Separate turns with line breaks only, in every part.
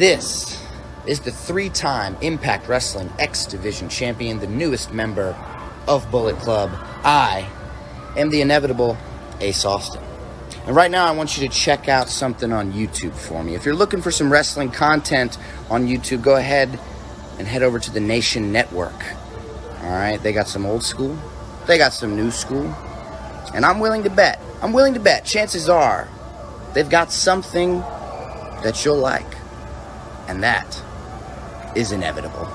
This is the 3-time Impact Wrestling X Division champion, the newest member of Bullet Club. I am the inevitable Ace Austin. And right now I want you to check out something on YouTube for me. If you're looking for some wrestling content on YouTube, go ahead and head over to the Nation Network. All right, they got some old school, they got some new school, and I'm willing to bet, chances are they've got something that you'll like, and that is inevitable.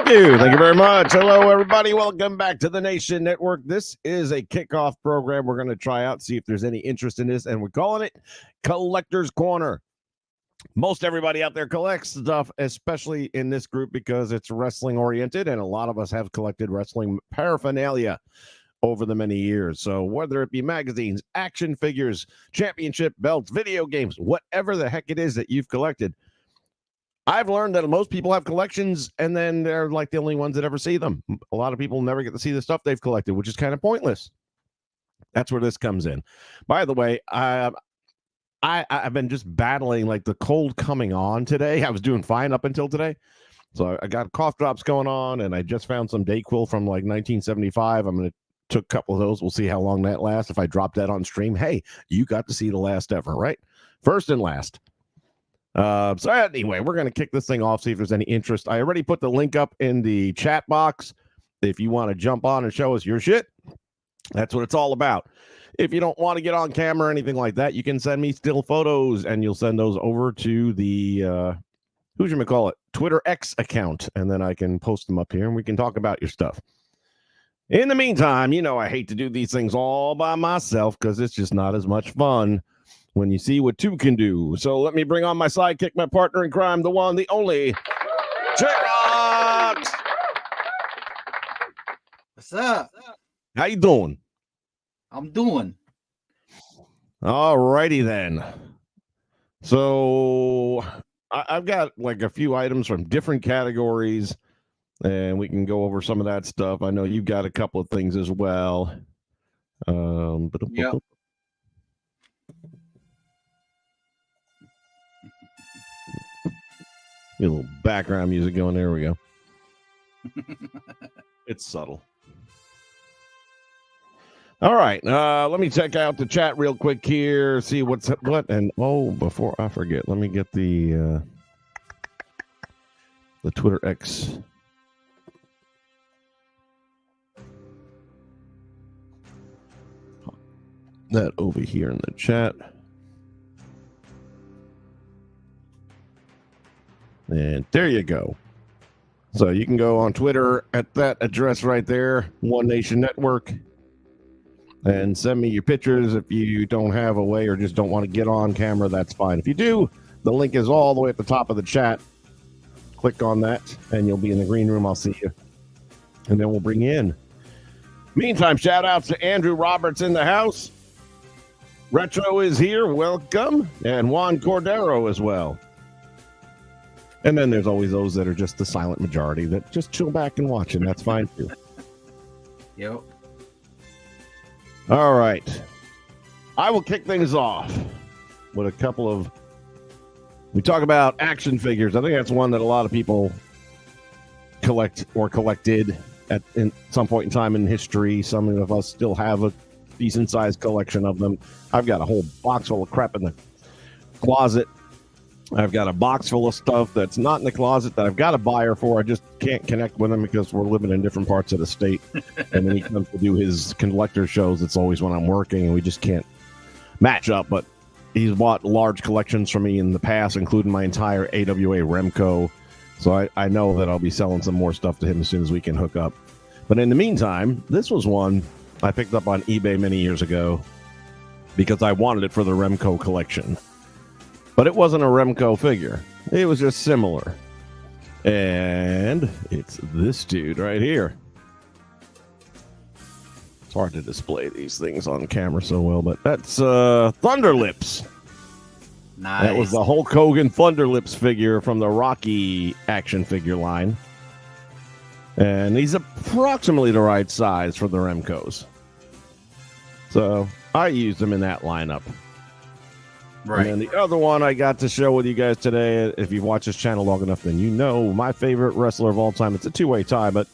Thank you very much. Hello, everybody. Welcome back to the Nation Network. This is a kickoff program we're going to try out, see if there's any interest in this, and we're calling it Collector's Corner. Most everybody out there collects stuff, especially in this group, because it's wrestling oriented, and a lot of us have collected wrestling paraphernalia over the many years. So whether it be magazines, action figures, championship belts, video games, whatever the heck it is that you've collected, I've learned that most people have collections, and then they're like the only ones that ever see them. A lot of people never get to see the stuff they've collected, which is kind of pointless. That's where this comes in. By the way, I've been just battling like the cold coming on today. I was doing fine up until today. So I got cough drops going on, and I just found some Dayquil from like 1975. I'm going to took a couple of those. We'll see how long that lasts. If I drop that on stream, hey, you got to see the last ever, right? First and last. So anyway, we're going to kick this thing off, see if there's any interest. I already put the link up in the chat box. If you want to jump on and show us your shit, that's what it's all about. If you don't want to get on camera or anything like that, you can send me still photos, and you'll send those over to the, Twitter X account, and then I can post them up here, and we can talk about your stuff. In the meantime, you know I hate to do these things all by myself because it's just not as much fun when you see what two can do. So let me bring on my sidekick, my partner in crime, the one, the only, J-Rocks!
What's up?
How you doing?
I'm doing.
All righty then. So I've got like a few items from different categories, and we can go over some of that stuff. I know you've got a couple of things as well.
Yep.
A little background music going. There we go. It's subtle. All right. Let me check out the chat real quick here. See what. And before I forget, let me get the Twitter X. That over here in the chat. And there you go. So you can go on Twitter at that address right there, One Nation Network, and send me your pictures. If you don't have a way or just don't want to get on camera, that's fine. If you do, the link is all the way at the top of the chat. Click on that, and you'll be in the green room. I'll see you. And then we'll bring you in. Meantime, shout outs to Andrew Roberts in the house. Retro is here. Welcome. And Juan Cordero as well. And then there's always those that are just the silent majority that just chill back and watch, and that's fine too.
Yep.
All right. I will kick things off with a couple of... We talk about action figures. I think that's one that a lot of people collect or collected. in some point in time in history. Some of us still have a decent sized collection of them. I've got a whole box full of crap in the closet. I've got a box full of stuff that's not in the closet that I've got a buyer for. I just can't connect with him because we're living in different parts of the state. And when he comes to do his collector shows, it's always when I'm working, and we just can't match up. But he's bought large collections from me in the past, including my entire AWA Remco. So I know that I'll be selling some more stuff to him as soon as we can hook up. But in the meantime, this was one I picked up on eBay many years ago because I wanted it for the Remco collection. But it wasn't a Remco figure. It was just similar. And it's this dude right here. It's hard to display these things on camera so well, but that's Thunderlips.
Nice.
That was the Hulk Hogan Thunderlips figure from the Rocky action figure line. And he's approximately the right size for the Remcos. So I used him in that lineup.
Right.
And then the other one I got to show with you guys today, if you've watched this channel long enough, then you know my favorite wrestler of all time. It's a two-way tie, but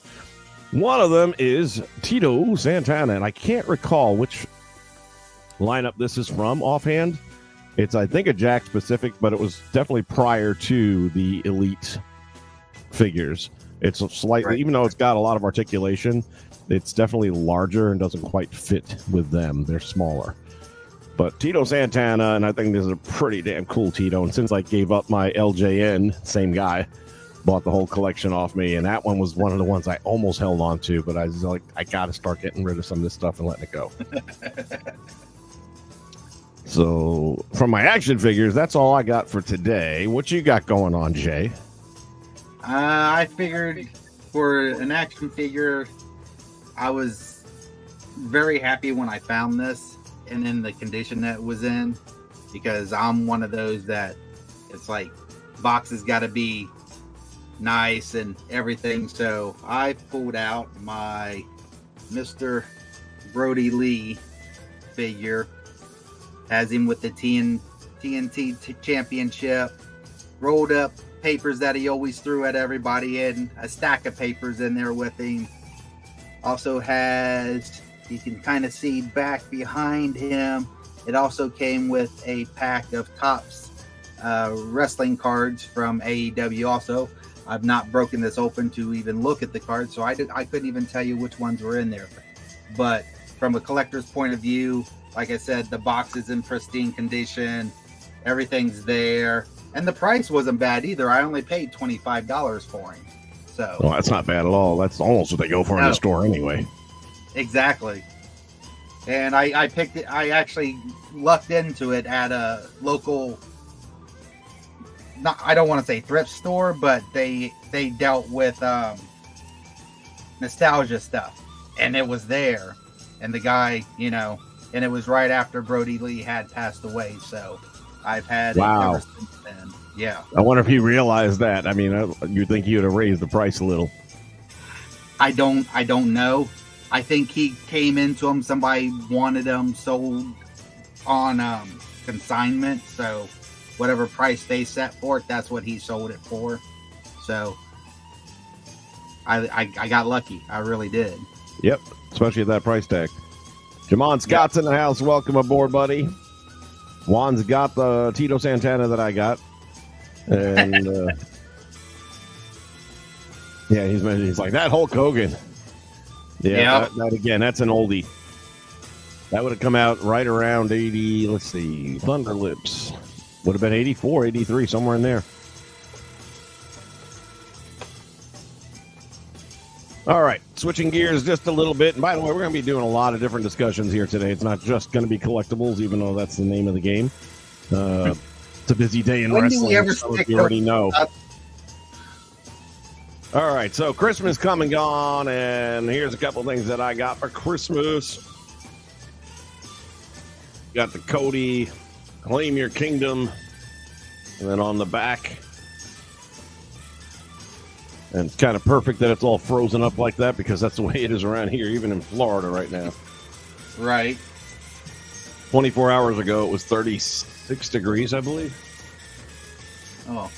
one of them is Tito Santana, and I can't recall which lineup this is from offhand. It's, I think, a Jack specific, but it was definitely prior to the Elite figures. It's slightly, right, even though it's got a lot of articulation, it's definitely larger and doesn't quite fit with them. They're smaller. But Tito Santana, and I think this is a pretty damn cool Tito. And since I gave up my LJN, same guy, bought the whole collection off me. And that one was one of the ones I almost held on to. But I was like, I got to start getting rid of some of this stuff and letting it go. So from my action figures, that's all I got for today. What you got going on, Jay?
I figured for an action figure, I was very happy when I found this and in the condition that it was in, because I'm one of those that it's like boxes got to be nice and everything. So I pulled out my Mr. Brody Lee figure, has him with the TNT championship, rolled up papers that he always threw at everybody, in a stack of papers in there with him. Also has, you can kind of see back behind him, it also came with a pack of Topps wrestling cards from AEW. Also, I've not broken this open to even look at the cards, so I couldn't even tell you which ones were in there. But from a collector's point of view, like I said, the box is in pristine condition, everything's there, and the price wasn't bad either. I only paid $25 for him. So,
well, that's not bad at all. That's almost what they go for in the store anyway.
Exactly. And I picked it. I actually lucked into it at a local, I don't want to say thrift store, but they dealt with nostalgia stuff, and it was there. And the guy, and it was right after Brody Lee had passed away. So I've had it ever since then. Yeah.
I wonder if he realized that. I mean, you'd think he would have raised the price a little.
I don't know. I think he came into them. Somebody wanted them sold on consignment. So whatever price they set for it, that's what he sold it for. So I got lucky. I really did.
Yep. Especially at that price tag. Jamon Scott's in the house. Welcome aboard, buddy. Juan's got the Tito Santana that I got. And yeah, he's like, that Hulk Hogan. Yeah, that again, that's an oldie. That would have come out right around 80, let's see, Thunderlips. Would have been 84, 83, somewhere in there. All right, switching gears just a little bit. And by the way, we're going to be doing a lot of different discussions here today. It's not just going to be collectibles, even though that's the name of the game. It's a busy day in wrestling, you already know. All right, so Christmas come and gone, and here's a couple things that I got for Christmas. Got the Cody, Claim Your Kingdom, and then on the back, and it's kind of perfect that it's all frozen up like that, because that's the way it is around here, even in Florida right now.
Right.
24 hours ago, it was 36 degrees, I believe.
Oh.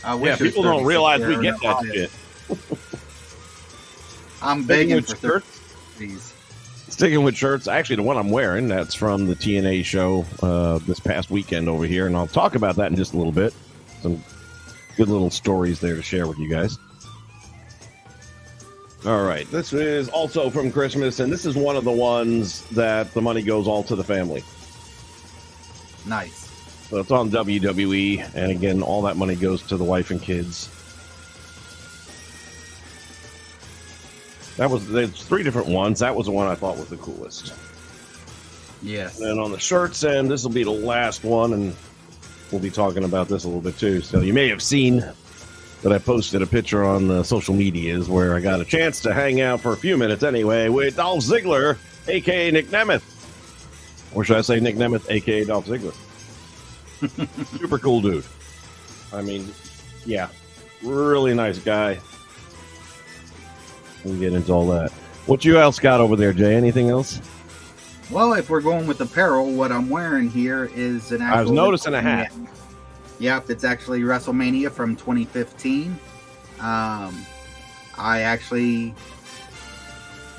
I wish
people don't realize we get that shit.
I'm begging for
shirts.
these.
Sticking with shirts, actually, the one I'm wearing, that's from the TNA show this past weekend over here, and I'll talk about that in just a little bit. Some good little stories there to share with you guys. All right, this is also from Christmas, and this is one of the ones that the money goes all to the family.
Nice.
So it's on WWE, and again, all that money goes to the wife and kids. There's 3 different ones. That was the one I thought was the coolest.
Yes.
And on the shirts end, this will be the last one, and we'll be talking about this a little bit too. So you may have seen that I posted a picture on the social medias where I got a chance to hang out for a few minutes anyway with Dolph Ziggler, a.k.a. Nick Nemeth. Or should I say Nick Nemeth, a.k.a. Dolph Ziggler. Super cool dude. I mean, yeah, really nice guy. We'll get into all that. What you else got over there, Jay? Anything else?
Well, if we're going with apparel, what I'm wearing here is an actual...
I was noticing a hat.
Yep, it's actually WrestleMania from 2015. I actually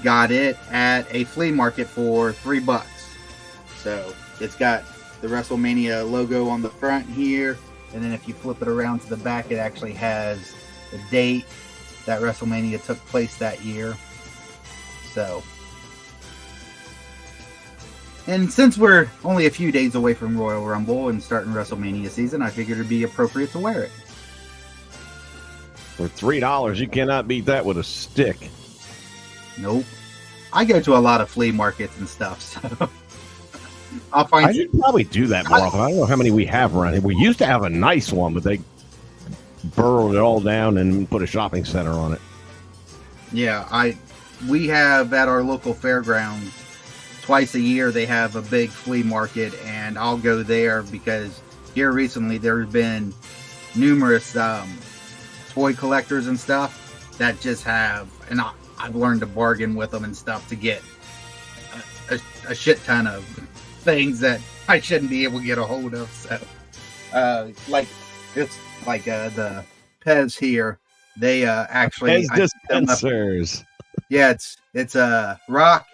got it at a flea market for $3. So it's got the WrestleMania logo on the front here, and then if you flip it around to the back, it actually has the date that WrestleMania took place that year. So, and since we're only a few days away from Royal Rumble and starting WrestleMania season, I figured it'd be appropriate to wear it.
For $3, you cannot beat that with a stick.
Nope. I go to a lot of flea markets and stuff, so I'll find.
I should probably do that more often. I don't know how many we have around here. We used to have a nice one, but they burrowed it all down and put a shopping center on it.
Yeah, we have at our local fairground twice a year. They have a big flea market, and I'll go there because here recently there's been numerous toy collectors and stuff that just have, and I've learned to bargain with them and stuff to get a shit ton of things that I shouldn't be able to get a hold of. So, like it's like the Pez here. They actually
Pez dispensers.
Yeah, it's a Rock,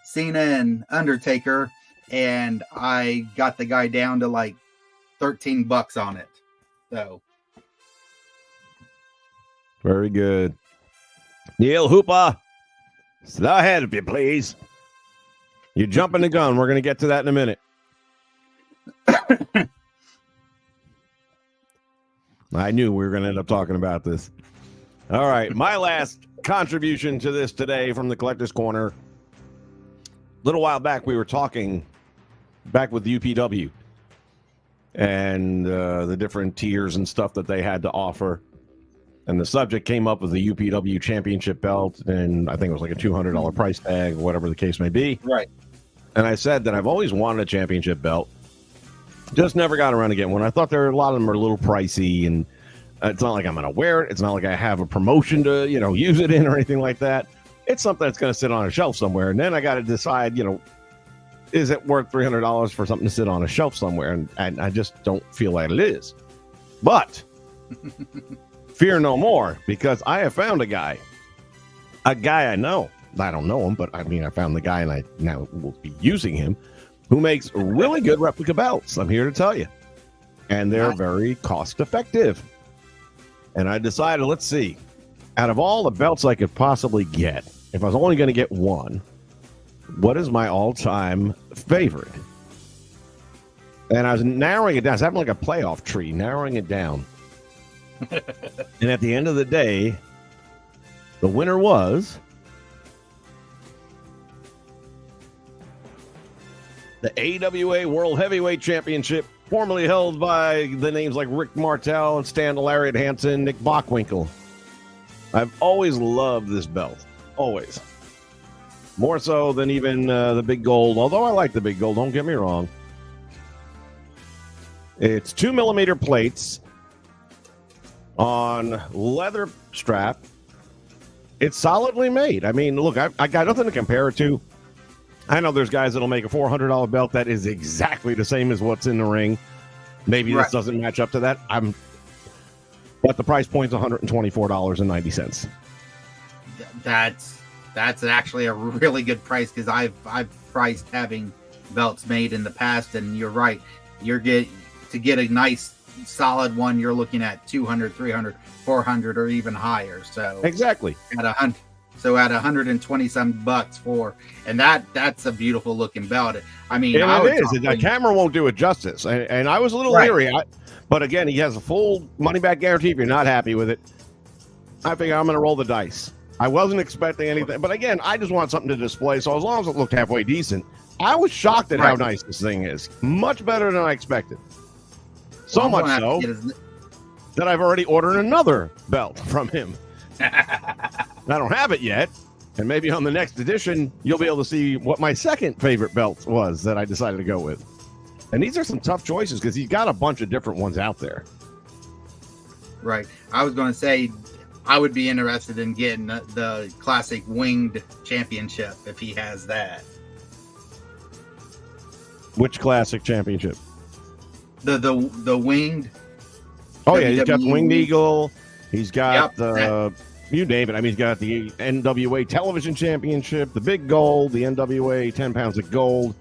Cena, and Undertaker, and I got the guy down to like $13 on it. So
very good. Neil Hooper, sit ahead if you please. You're jumping the gun. We're going to get to that in a minute. I knew we were going to end up talking about this. All right. My last contribution to this today from the Collector's Corner. A little while back, we were talking back with UPW and the different tiers and stuff that they had to offer. And the subject came up with the UPW championship belt, and I think it was like a $200 price tag, or whatever the case may be.
Right.
And I said that I've always wanted a championship belt. Just never got around to getting one. I thought a lot of them are a little pricey, and it's not like I'm going to wear it. It's not like I have a promotion to, use it in or anything like that. It's something that's going to sit on a shelf somewhere. And then I got to decide, is it worth $300 for something to sit on a shelf somewhere? And I just don't feel like it is. But fear no more, because I have found a guy I know. I don't know him, but I found the guy, and I now will be using him, who makes really good replica belts. I'm here to tell you. And they're very cost effective. And I decided, let's see, out of all the belts I could possibly get, if I was only going to get one, what is my all-time favorite? And I was narrowing it down. I was having like a playoff tree, narrowing it down. And at the end of the day, the winner was the AWA World Heavyweight Championship, formerly held by the names like Rick Martel and Stan Lariat Hansen, Nick Bockwinkel. I've always loved this belt. Always. More so than even the big gold, although I like the big gold, don't get me wrong. It's 2mm plates on leather strap. It's solidly made. Look, I got nothing to compare it to. I know there's guys that'll make a $400 belt that is exactly the same as what's in the ring. Maybe this doesn't match up to that. But the price point's $124.90.
That's actually a really good price, because I've priced having belts made in the past, and you're right. To get a nice solid one, you're looking at 200, 300, 400, or even higher. So
exactly
at at 120 some bucks and that's a beautiful looking belt. I mean,
it is. The camera won't do it justice, and I was a little leery. But again, he has a full money back guarantee if you're not happy with it. I figure I'm going to roll the dice. I wasn't expecting anything, but again, I just want something to display. So as long as it looked halfway decent, I was shocked at how nice this thing is. Much better than I expected. So much so that I've already ordered another belt from him. I don't have it yet, and maybe on the next edition, you'll be able to see what my second favorite belt was that I decided to go with. And these are some tough choices because he's got a bunch of different ones out there.
Right. I was going to say, I would be interested in getting the classic winged championship if he has that.
Which classic championship?
The winged.
Oh yeah, he's got the winged eagle. He's got you name it. I mean, he's got the NWA Television Championship, the big gold, the NWA 10 pounds of gold,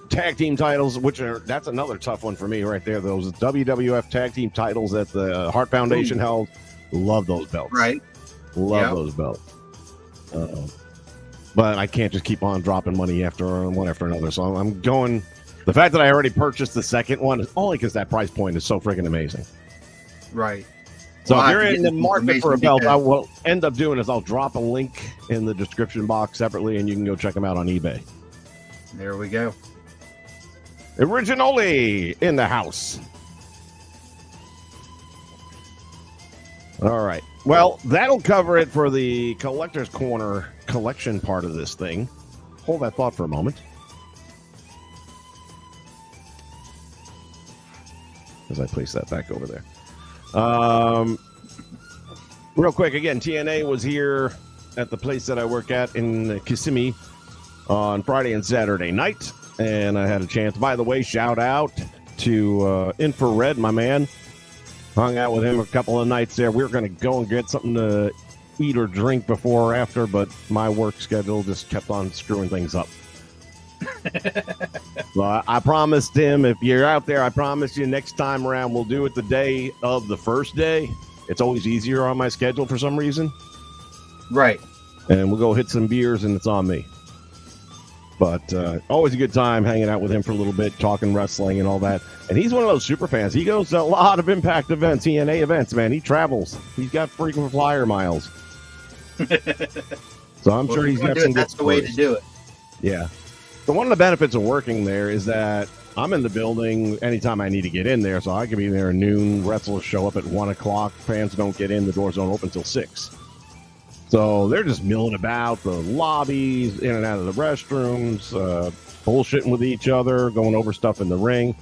tag team titles, that's another tough one for me right there. Those WWF tag team titles that the Hart Foundation held. Love those belts.
Right.
Love those belts. But I can't just keep on dropping money one after another. So I'm going. The fact that I already purchased the second one is only because that price point is so freaking amazing.
Right.
So if you're in the market for a belt, I will end up doing is I'll drop a link in the description box separately, and you can go check them out on eBay.
There we go.
Originally in the house. All right. Well, that'll cover it for the Collector's Corner collection part of this thing. Hold that thought for a moment. As I place that back over there. Real quick, again, TNA was here at the place that I work at in Kissimmee on Friday and Saturday night, and I had a chance. By the way, shout out to Infrared, my man. Hung out with him a couple of nights there. We were going to go and get something to eat or drink before or after, but my work schedule just kept on screwing things up. So I promised him, if you're out there, I promise you next time around we'll do it the day of the first day. It's always easier on my schedule for some reason.
Right.
And we'll go hit some beers and it's on me. But always a good time hanging out with him for a little bit, talking wrestling and all that. And he's one of those super fans. He goes to a lot of Impact events, TNA events, man. He travels. He's got freaking flyer miles. So I'm sure he's got some good
That's the way to do it.
Yeah. So one of the benefits of working there is that I'm in the building anytime I need to get in there. So I can be there at noon. Wrestlers show up at 1 o'clock. Fans don't get in. The doors don't open until 6. So they're just milling about the lobbies, in and out of the restrooms, bullshitting with each other, going over stuff in the ring.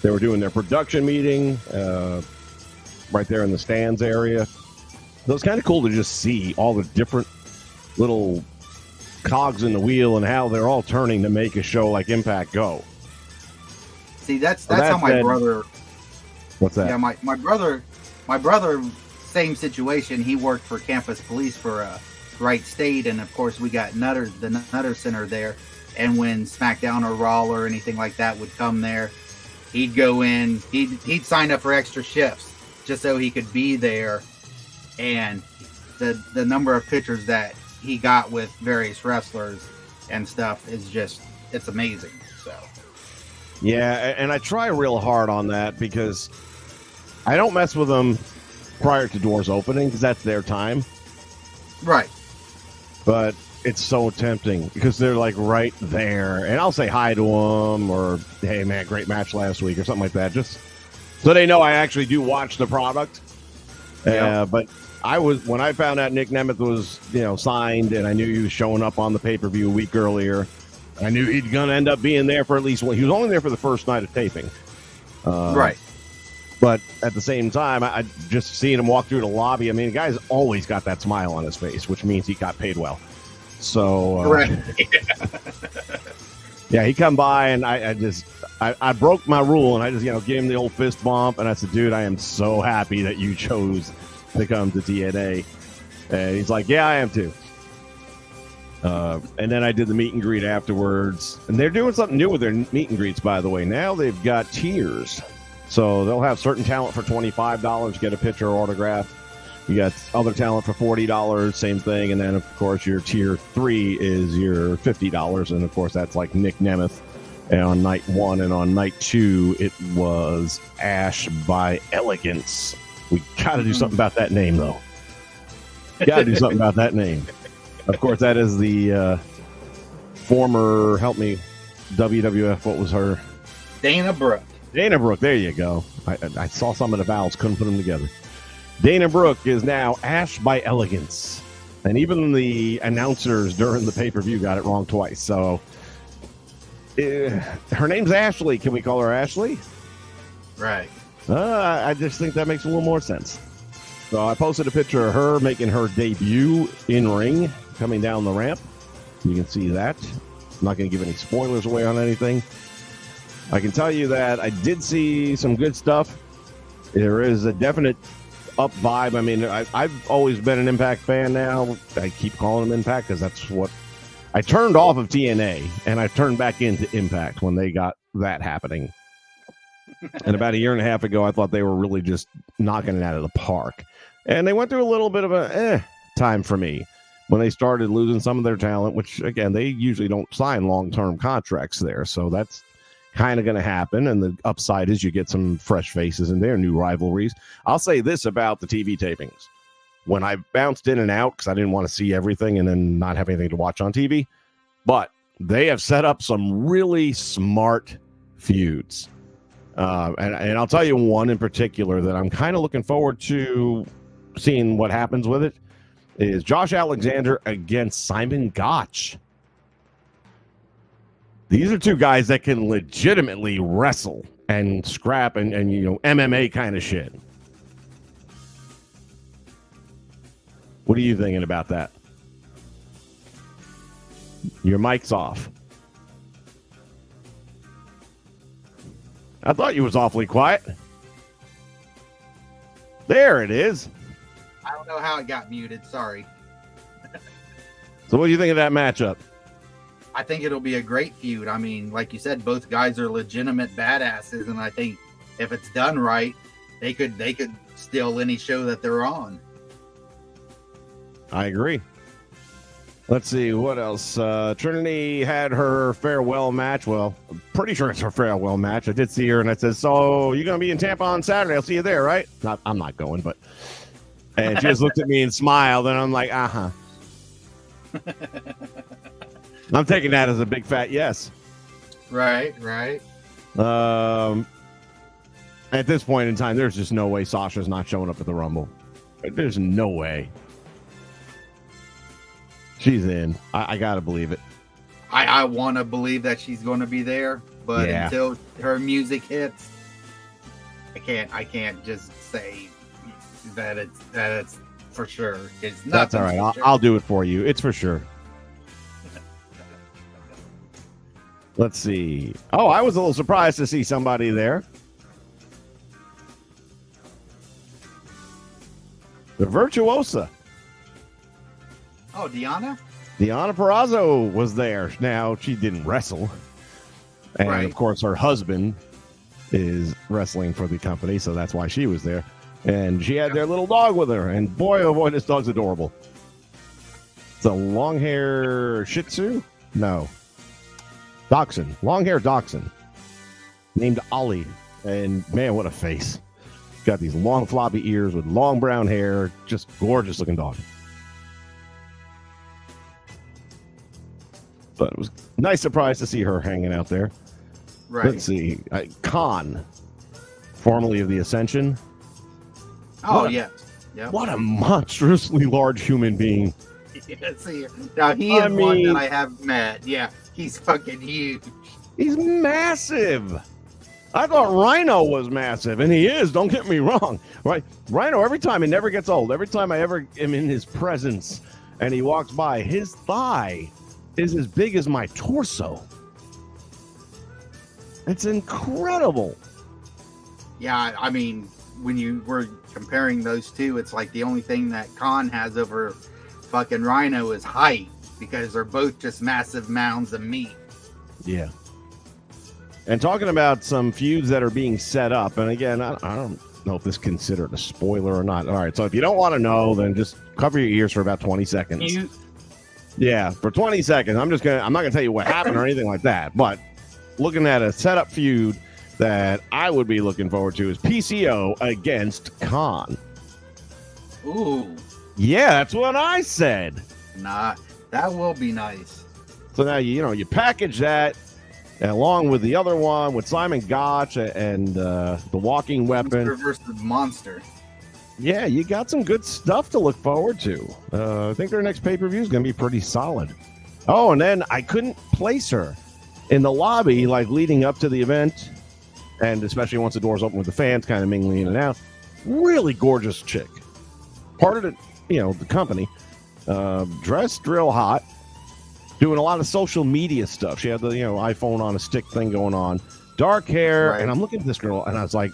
They were doing their production meeting right there in the stands area. So it's kind of cool to just see all the different little cogs in the wheel and how they're all turning to make a show like Impact go.
See, that's how my brother.
What's that?
Yeah, my brother, same situation. He worked for campus police for Wright State, and of course we got the Nutter Center there. And when SmackDown or Raw or anything like that would come there, he'd go in. He'd sign up for extra shifts just so he could be there. And the number of pictures that he got with various wrestlers and stuff is it's amazing. So
yeah, and I try real hard on that because I don't mess with them prior to doors opening because that's their time.
Right.
But it's so tempting because they're like right there, and I'll say hi to them or hey man, great match last week or something like that, just so they know I actually do watch the product. But when I found out Nick Nemeth was, signed, and I knew he was showing up on the pay-per-view a week earlier, I knew he'd gonna end up being there for at least one. He was only there for the first night of taping,
right?
But at the same time, I just seeing him walk through the lobby. I mean, the guy's always got that smile on his face, which means he got paid well. So,
correct.
Yeah, he come by, and I broke my rule, and I just gave him the old fist bump, and I said, dude, I am so happy that you chose to come to TNA. And he's like, yeah, I am too. And then I did the meet and greet afterwards. And they're doing something new with their meet and greets, by the way. Now they've got tiers. So they'll have certain talent for $25, get a picture or autograph. You got other talent for $40, same thing. And then, of course, your tier 3 is your $50. And, of course, that's like Nick Nemeth. And on night 1 and on night 2, it was Ash by Elegance. We got to do something about that name, though. Got to do something about that name. Of course, that is the former, help me, WWF, what was her?
Dana Brooke.
Dana Brooke, there you go. I saw some of the vowels, couldn't put them together. Dana Brooke is now Ash by Elegance. And even the announcers during the pay-per-view got it wrong twice. So, her name's Ashley. Can we call her Ashley?
Right.
I just think that makes a little more sense. So I posted a picture of her making her debut in ring, coming down the ramp. You can see that. I'm not going to give any spoilers away on anything. I can tell you that I did see some good stuff. There is a definite up vibe. I mean, I've always been an Impact fan now. I keep calling them Impact because that's what I turned off of TNA and I turned back into Impact when they got that happening. And about a year and a half ago, I thought they were really just knocking it out of the park. And they went through a little bit of a time for me when they started losing some of their talent, which, again, they usually don't sign long-term contracts there. So that's kind of going to happen. And the upside is you get some fresh faces in there, new rivalries. I'll say this about the TV tapings. When I bounced in and out because I didn't want to see everything and then not have anything to watch on TV, but they have set up some really smart feuds. And I'll tell you one in particular that I'm kind of looking forward to seeing what happens with it is Josh Alexander against Simon Gotch. These are two guys that can legitimately wrestle and scrap and MMA kind of shit. What are you thinking about that? Your mic's off. I thought you was awfully quiet. There it is.
I don't know how it got muted. Sorry.
So what do you think of that matchup?
I think it'll be a great feud. I mean, like you said, both guys are legitimate badasses, and I think if it's done right, they could steal any show that they're on.
I agree. Let's see, what else? Trinity had her farewell match. Well, I'm pretty sure it's her farewell match. I did see her, and I said, so you're going to be in Tampa on Saturday. I'll see you there, right? I'm not going, but... And she just looked at me and smiled, and I'm like, uh-huh. I'm taking that as a big fat yes.
Right.
At this point in time, there's just no way Sasha's not showing up at the Rumble. There's no way. She's in. I gotta believe it.
I want to believe that she's going to be there, but until her music hits, I can't just say that it's for sure. It's not.
That's all right. I'll do it for you. It's for sure. Let's see. Oh, I was a little surprised to see somebody there. The Virtuosa.
Oh, Deonna
Purrazzo was there. Now, she didn't wrestle. And, of course, her husband is wrestling for the company, so that's why she was there. And she had their little dog with her. And boy, oh boy, this dog's adorable. It's a long-hair Shih Tzu? No. Dachshund. Long-hair Dachshund. Named Ollie. And, man, what a face. Got these long, floppy ears with long brown hair. Just gorgeous-looking dog. But it was a nice surprise to see her hanging out there.
Right.
Let's see. Khan, formerly of the Ascension.
Oh, yeah.
What a monstrously large human being.
Yeah, see, now he is one that I have met. Yeah, he's fucking huge.
He's massive. I thought Rhino was massive, and he is. Don't get me wrong. Right? Rhino, every time, it never gets old. Every time I ever am in his presence and he walks by, his thigh is as big as my torso. It's incredible.
Yeah, I mean, when you were comparing those two, it's like the only thing that Khan has over fucking Rhino is height, because they're both just massive mounds of meat.
Yeah. And talking about some feuds that are being set up, and again, I don't know if this is considered a spoiler or not. All right, so if you don't want to know, then just cover your ears for about 20 seconds. Yeah, for 20 seconds. I'm not gonna tell you what happened or anything like that, but looking at a setup feud that I would be looking forward to is PCO against Khan.
Ooh.
Yeah, that's what I said.
Nah, that will be nice.
So now you package that along with the other one with Simon Gotch and the walking weapon.
Monster versus Monster.
Yeah, you got some good stuff to look forward to. I think their next pay-per-view is going to be pretty solid. Oh, and then I couldn't place her in the lobby, like leading up to the event, and especially once the doors open with the fans kind of mingling in and out. Really gorgeous chick. Part of the company, dressed real hot, doing a lot of social media stuff. She had the iPhone on a stick thing going on, dark hair,
right.
And I'm looking at this girl, and I was like,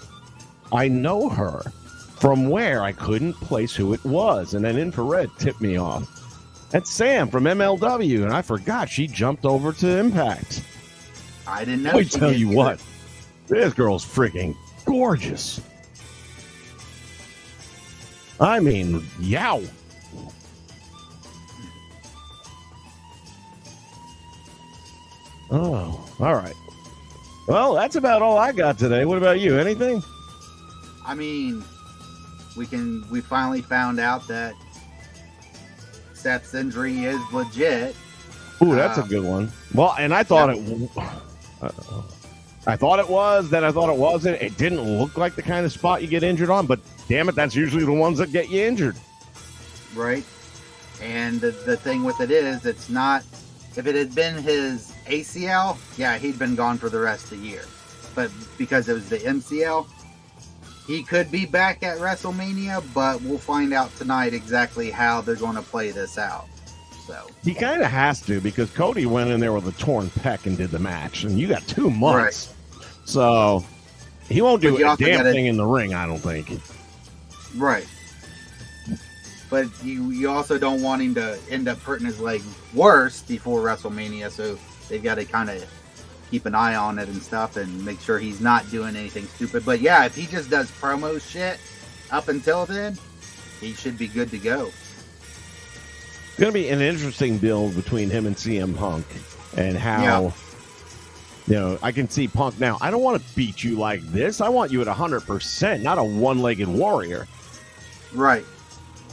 I know her. From where? I couldn't place who it was, and then Infrared tipped me off. That's Sam from MLW, and I forgot she jumped over to Impact.
I didn't know.
Let me tell you what, this girl's freaking gorgeous. I mean, yow. Oh, all right. Well, that's about all I got today. What about you? Anything?
I mean, we finally found out that Seth's injury is legit.
Ooh, that's a good one. Well, and I thought I thought it was, then I thought it wasn't. It didn't look like the kind of spot you get injured on, but damn it, that's usually the ones that get you injured.
Right. And the thing with it is, it's not, if it had been his ACL, yeah, he'd been gone for the rest of the year. But because it was the MCL, he could be back at WrestleMania, but we'll find out tonight exactly how they're going to play this out. So
he kind of has to, because Cody went in there with a torn pec and did the match, and you got 2 months. Right. So he won't do a damn thing in the ring, I don't think.
Right. But you also don't want him to end up hurting his leg worse before WrestleMania, so they've got to kind of keep an eye on it and stuff and make sure he's not doing anything stupid. But yeah, if he just does promo shit up until then, he should be good to go.
It's going to be an interesting build between him and CM Punk, and how, I can see Punk now. I don't want to beat you like this. I want you at 100%, not a one-legged warrior.
Right.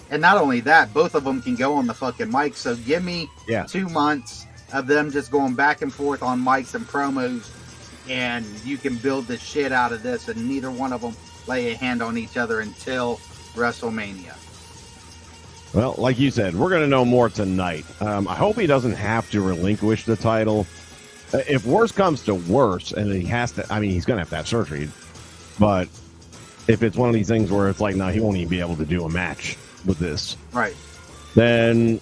And not only that, both of them can go on the fucking mic. So give me 2 months of them just going back and forth on mics and promos, and you can build the shit out of this, and neither one of them lay a hand on each other until WrestleMania.
Well, like you said, we're going to know more tonight. I hope he doesn't have to relinquish the title. If worse comes to worse, and he has to, he's going to have surgery, but if it's one of these things where it's like, no, he won't even be able to do a match with this.
Right.
Then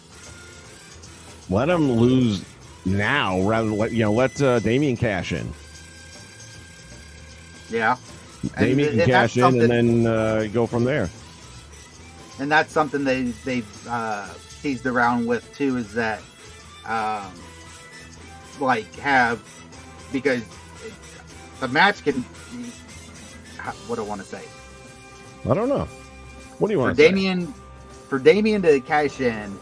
let him lose now rather than let Damian cash in.
Yeah.
Damian can cash in and then go from there.
And that's something they've teased around with too, is that because the match can, what do I want to say?
I don't know. What do you want to say?
For Damian to cash in,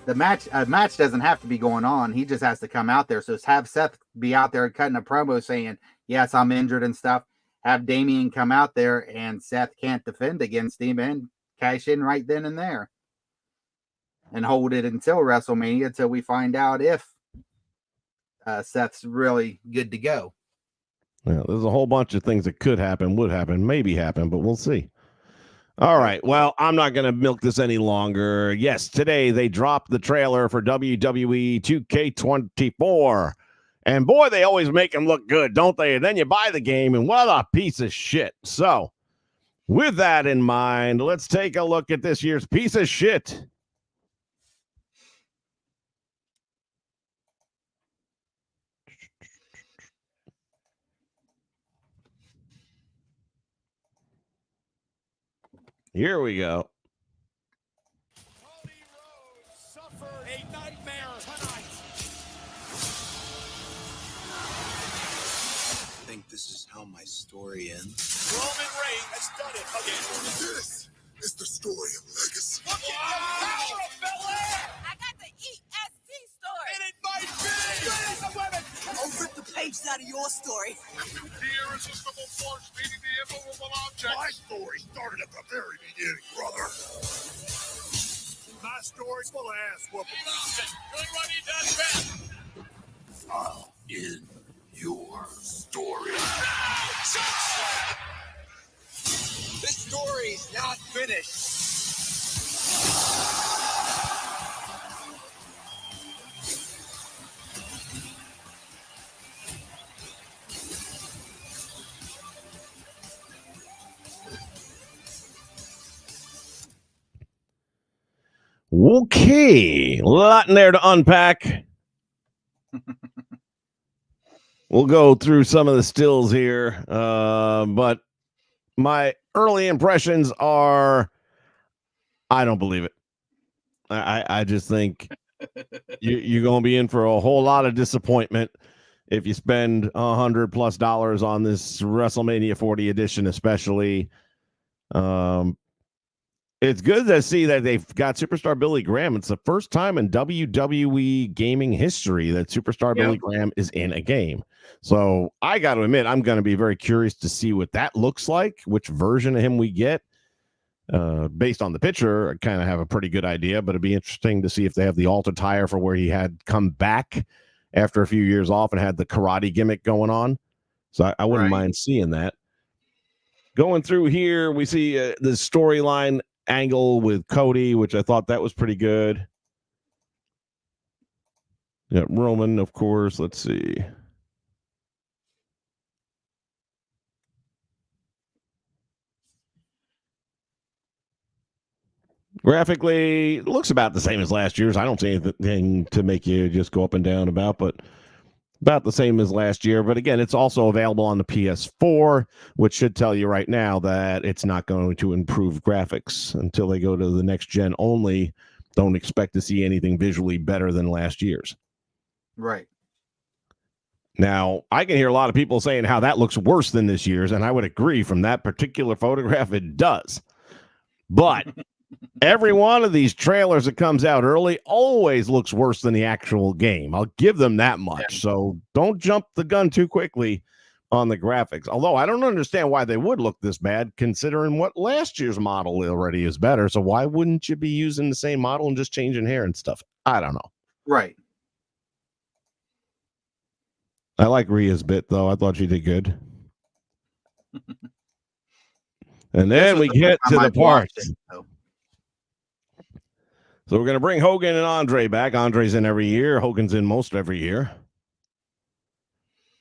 a match doesn't have to be going on. He just has to come out there. So have Seth be out there cutting a promo saying, yes, I'm injured and stuff. Have Damian come out there, and Seth can't defend against him, and cash in right then and there. And hold it until WrestleMania, until we find out if Seth's really good to go.
Yeah, there's a whole bunch of things that could happen, would happen, maybe happen, but we'll see. All right. Well, I'm not going to milk this any longer. Yes, today they dropped the trailer for WWE 2K24. And boy, they always make them look good, don't they? And then you buy the game, and what a piece of shit. So, with that in mind, let's take a look at this year's piece of shit. Here we go.
Cody Rhodes suffered a nightmare tonight.
I think this is how my story ends.
Roman Reigns has done it again.
This is the story of legacy.
Look at the power of Belair!
I got the EST story.
And it might be as a women.
I'll rip the pages out of your story.
The irresistible force meeting the immovable object.
My story started at the very beginning, brother.
My story's full of ass whooping.
Doing what he does best.
I'm in your story.
This story's not finished.
Okay, a lot in there to unpack. We'll go through some of the stills here, but my early impressions are, I don't believe it. I just think you're going to be in for a whole lot of disappointment if you spend $100+ on this WrestleMania 40 edition, especially. It's good to see that they've got Superstar Billy Graham. It's the first time in WWE gaming history that Superstar Billy Graham is in a game. So I got to admit, I'm going to be very curious to see what that looks like, which version of him we get. Based on the picture, I kind of have a pretty good idea, but it'd be interesting to see if they have the alt attire for where he had come back after a few years off and had the karate gimmick going on. So I wouldn't mind seeing that. Going through here, we see the storyline angle with Cody, which I thought that was pretty good. Yeah, Roman, of course. Let's see. Graphically, it looks about the same as last year's. I don't see anything to make you just go up and down about, but about the same as last year. But again, it's also available on the PS4, which should tell you right now that it's not going to improve graphics until they go to the next gen only. Don't expect to see anything visually better than last year's.
Right.
Now, I can hear a lot of people saying how that looks worse than this year's, and I would agree from that particular photograph, it does. But every one of these trailers that comes out early always looks worse than the actual game. I'll give them that much. So don't jump the gun too quickly on the graphics. Although I don't understand why they would look this bad considering what last year's model already is better. So why wouldn't you be using the same model and just changing hair and stuff? I don't know.
Right.
I like Rhea's bit, though. I thought she did good. And then we get to the parts. So we're going to bring Hogan and Andre back. Andre's in every year. Hogan's in most every year.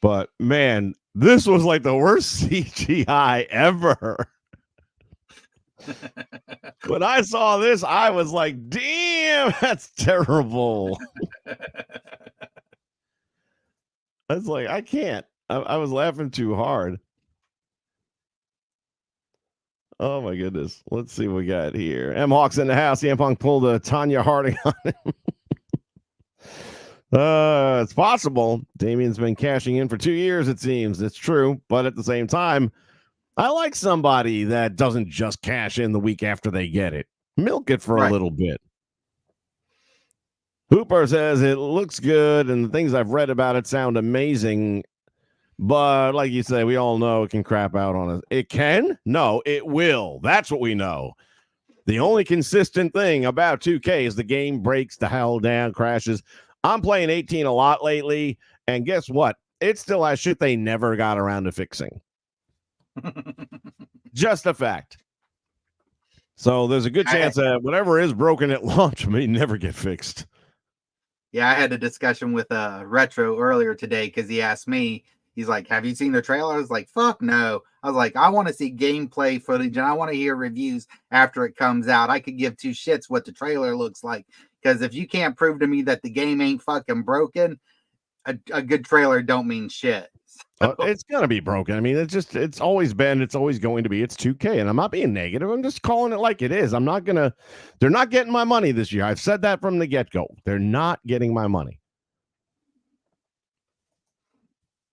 But, man, this was like the worst CGI ever. When I saw this, I was like, damn, that's terrible. I was like, I can't. I was laughing too hard. Oh, my goodness. Let's see what we got here. M. Hawk's in the house. CM Punk pulled a Tanya Harding on him. It's possible. Damien's been cashing in for 2 years, it seems. It's true. But at the same time, I like somebody that doesn't just cash in the week after they get it. Milk it for a little bit. Hooper says it looks good, and the things I've read about it sound amazing. But like you say, we all know it can crap out on us. It can? No, it will. That's what we know. The only consistent thing about 2K is the game breaks the hell down, crashes. I'm playing 18 a lot lately, and guess what? It still has shit they never got around to fixing. Just a fact. So there's a good chance that whatever is broken at launch may never get fixed.
Yeah, I had a discussion with Retro earlier today because he asked me, he's like, have you seen the trailer? I was like, fuck no. I was like, I want to see gameplay footage and I want to hear reviews after it comes out. I could give two shits what the trailer looks like. Because if you can't prove to me that the game ain't fucking broken, a good trailer don't mean shit. So,
It's gonna be broken. I mean, it's always been, it's always going to be. It's 2K, and I'm not being negative. I'm just calling it like it is. They're not getting my money this year. I've said that from the get-go. They're not getting my money.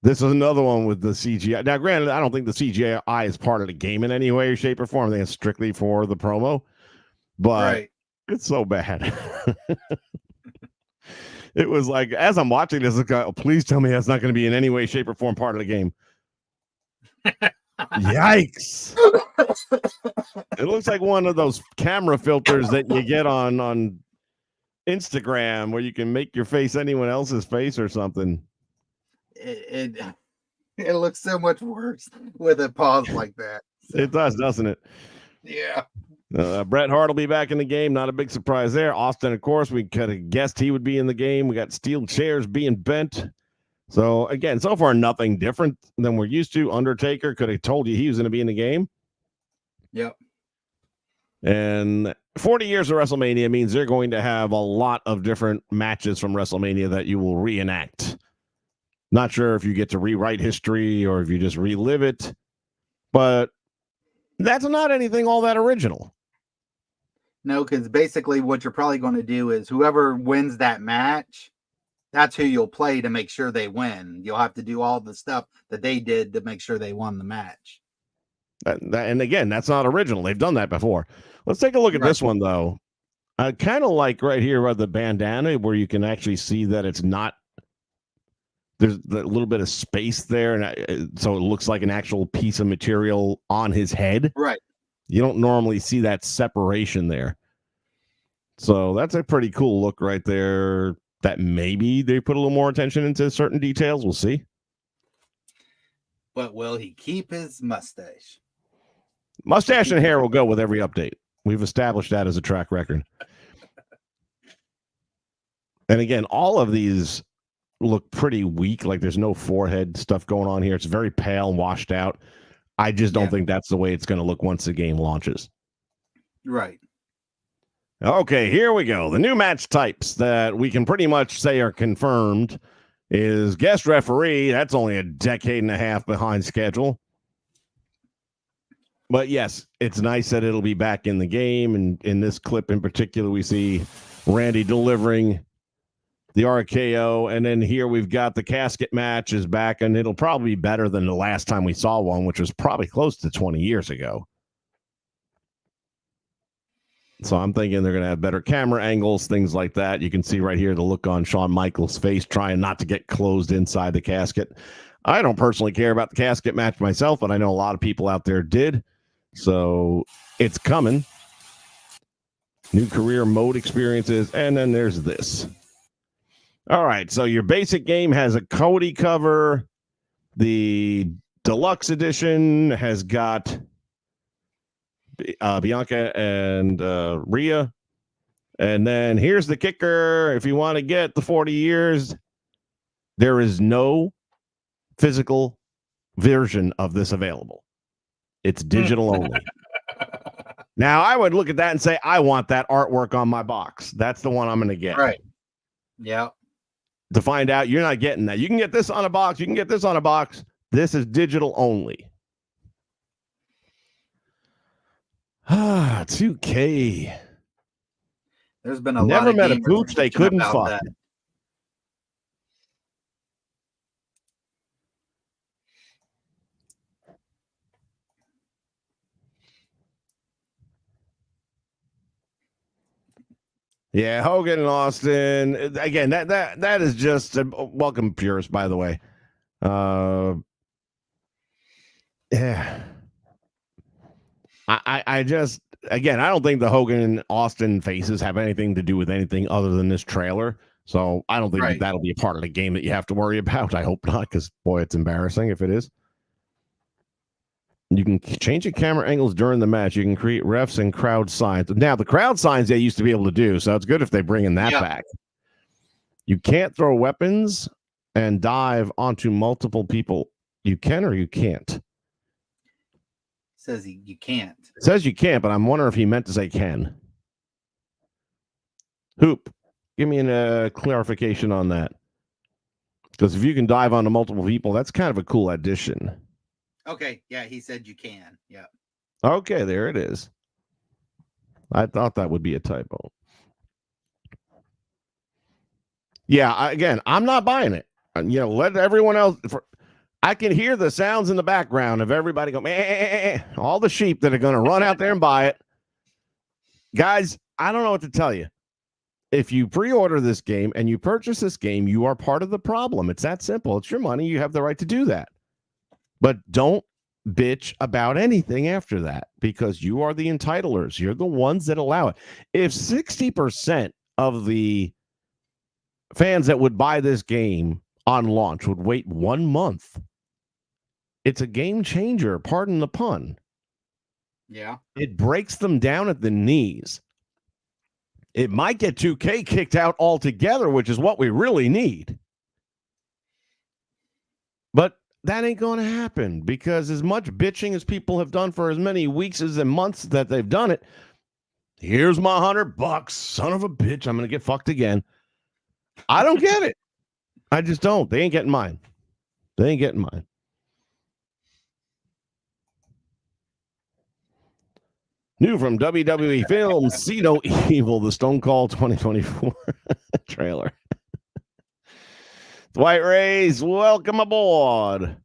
This is another one with the CGI. Now, granted, I don't think the CGI is part of the game in any way, shape, or form. I think it's strictly for the promo, but
right.
it's so bad. It was like, as I'm watching this, please tell me that's not going to be in any way, shape, or form part of the game. Yikes. It looks like one of those camera filters that you get on Instagram where you can make your face anyone else's face or something.
It looks so much worse with a pause like that. So,
It does, doesn't it?
yeah.
Bret Hart will be back in the game. Not a big surprise there. Austin, of course, we could have guessed he would be in the game. We got steel chairs being bent. So, again, so far, nothing different than we're used to. Undertaker could have told you he was going to be in the game.
Yep.
And 40 years of WrestleMania means they're going to have a lot of different matches from WrestleMania that you will reenact. Not sure if you get to rewrite history or if you just relive it, but that's not anything all that original.
No, because basically what you're probably going to do is whoever wins that match, that's who you'll play to make sure they win. You'll have to do all the stuff that they did to make sure they won the match.
And again, that's not original. They've done that before. Let's take a look at this one, though. Kind of like right here by the bandana where you can actually see that it's not. There's a little bit of space there, and so it looks like an actual piece of material on his head.
Right.
You don't normally see that separation there. So that's a pretty cool look right there. That maybe they put a little more attention into certain details. We'll see.
But will he keep his mustache?
Mustache and hair will go with every update. We've established that as a track record. And again, all of these look pretty weak. Like there's no forehead stuff going on here. It's very pale and washed out. I just don't think that's the way it's going to look once the game launches.
Right.
Okay, here we go. The new match types that we can pretty much say are confirmed is guest referee. That's only a decade and a half behind schedule. But yes, it's nice that it'll be back in the game. And in this clip in particular, we see Randy delivering the RKO. And then here we've got the casket match is back, and it'll probably be better than the last time we saw one, which was probably close to 20 years ago. So I'm thinking they're going to have better camera angles, things like that. You can see right here the look on Shawn Michaels' face trying not to get closed inside the casket. I don't personally care about the casket match myself, but I know a lot of people out there did. So it's coming. New career mode experiences. And then there's this. All right. So your basic game has a Cody cover. The deluxe edition has got Bianca and Rhea. And then here's the kicker. If you want to get the 40 years, there is no physical version of this available. It's digital only. Now, I would look at that and say, I want that artwork on my box. That's the one I'm going to get.
Right. Yeah.
To find out, you're not getting that. You can get this on a box. You can get this on a box. This is digital only. 2K.
There's been a
Never
lot of
met a
gamers
pooch they couldn't
about
fuck.
that.
Yeah, Hogan and Austin. Again, that is just welcome purists, by the way. Yeah. I just, again, I don't think the Hogan and Austin faces have anything to do with anything other than this trailer. So I don't think that'll be a part of the game that you have to worry about. I hope not, because boy, it's embarrassing if it is. You can change the camera angles during the match. You can create refs and crowd signs. Now, the crowd signs they used to be able to do, so it's good if they bring in that back. You can't throw weapons and dive onto multiple people. You can or you can't?
Says you can't.
It says you can't, but I'm wondering if he meant to say can. Hoop, give me a clarification on that. Because if you can dive onto multiple people, that's kind of a cool addition.
Okay, yeah, he said you can. Yeah.
Okay, there it is. I thought that would be a typo. Yeah, again, I'm not buying it. Let everyone else. I can hear the sounds in the background of everybody go, meh, all the sheep that are going to run out there and buy it. Guys, I don't know what to tell you. If you pre-order this game and you purchase this game, you are part of the problem. It's that simple. It's your money. You have the right to do that. But don't bitch about anything after that because you are the entitlers. You're the ones that allow it. If 60% of the fans that would buy this game on launch would wait 1 month, it's a game changer, pardon the pun.
Yeah.
It breaks them down at the knees. It might get 2K kicked out altogether, which is what we really need. But that ain't going to happen because as much bitching as people have done for as many weeks as and months that they've done it, here's my $100, son of a bitch, I'm going to get fucked again. I don't get it. I just don't. They ain't getting mine. They ain't getting mine. New from WWE Films, See No Evil, the Stone Cold 2024 trailer. Dwight Rays, welcome aboard.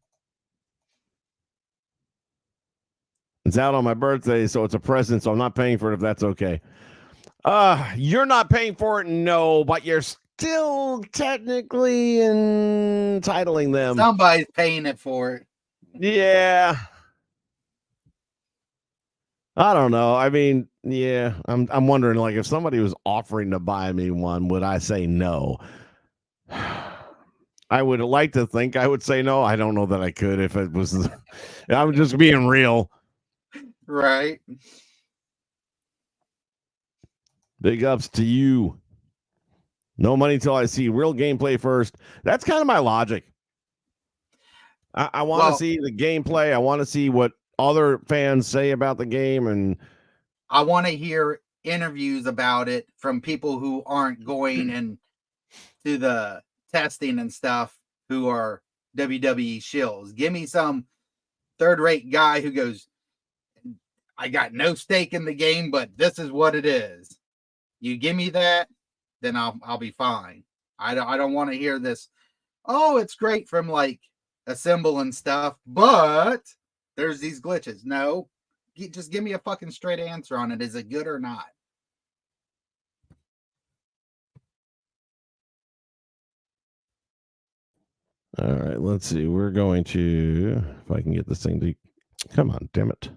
It's out on my birthday, so it's a present, so I'm not paying for it if that's okay. You're not paying for it, no, but you're still technically entitling them.
Somebody's paying it for it.
Yeah. I don't know. I mean, yeah, I'm wondering, like, if somebody was offering to buy me one, would I say no? I would like to think I would say no. I don't know that I could if it was. I'm just being real.
Right.
Big ups to you. No money till I see real gameplay first. That's kind of my logic. I want to see the gameplay. I want to see what other fans say about the game, and
I want to hear interviews about it from people who aren't going and to the testing and stuff who are WWE shills. Give me some third-rate guy who goes, I got no stake in the game, but this is what it is. You give me that, then I'll be fine. I don't want to hear this. Oh, it's great from like Assemble and stuff, but there's these glitches. No, just give me a fucking straight answer on it. Is it good or not?
all right, let's see. We're going to, if I can get this thing to, come on, damn it.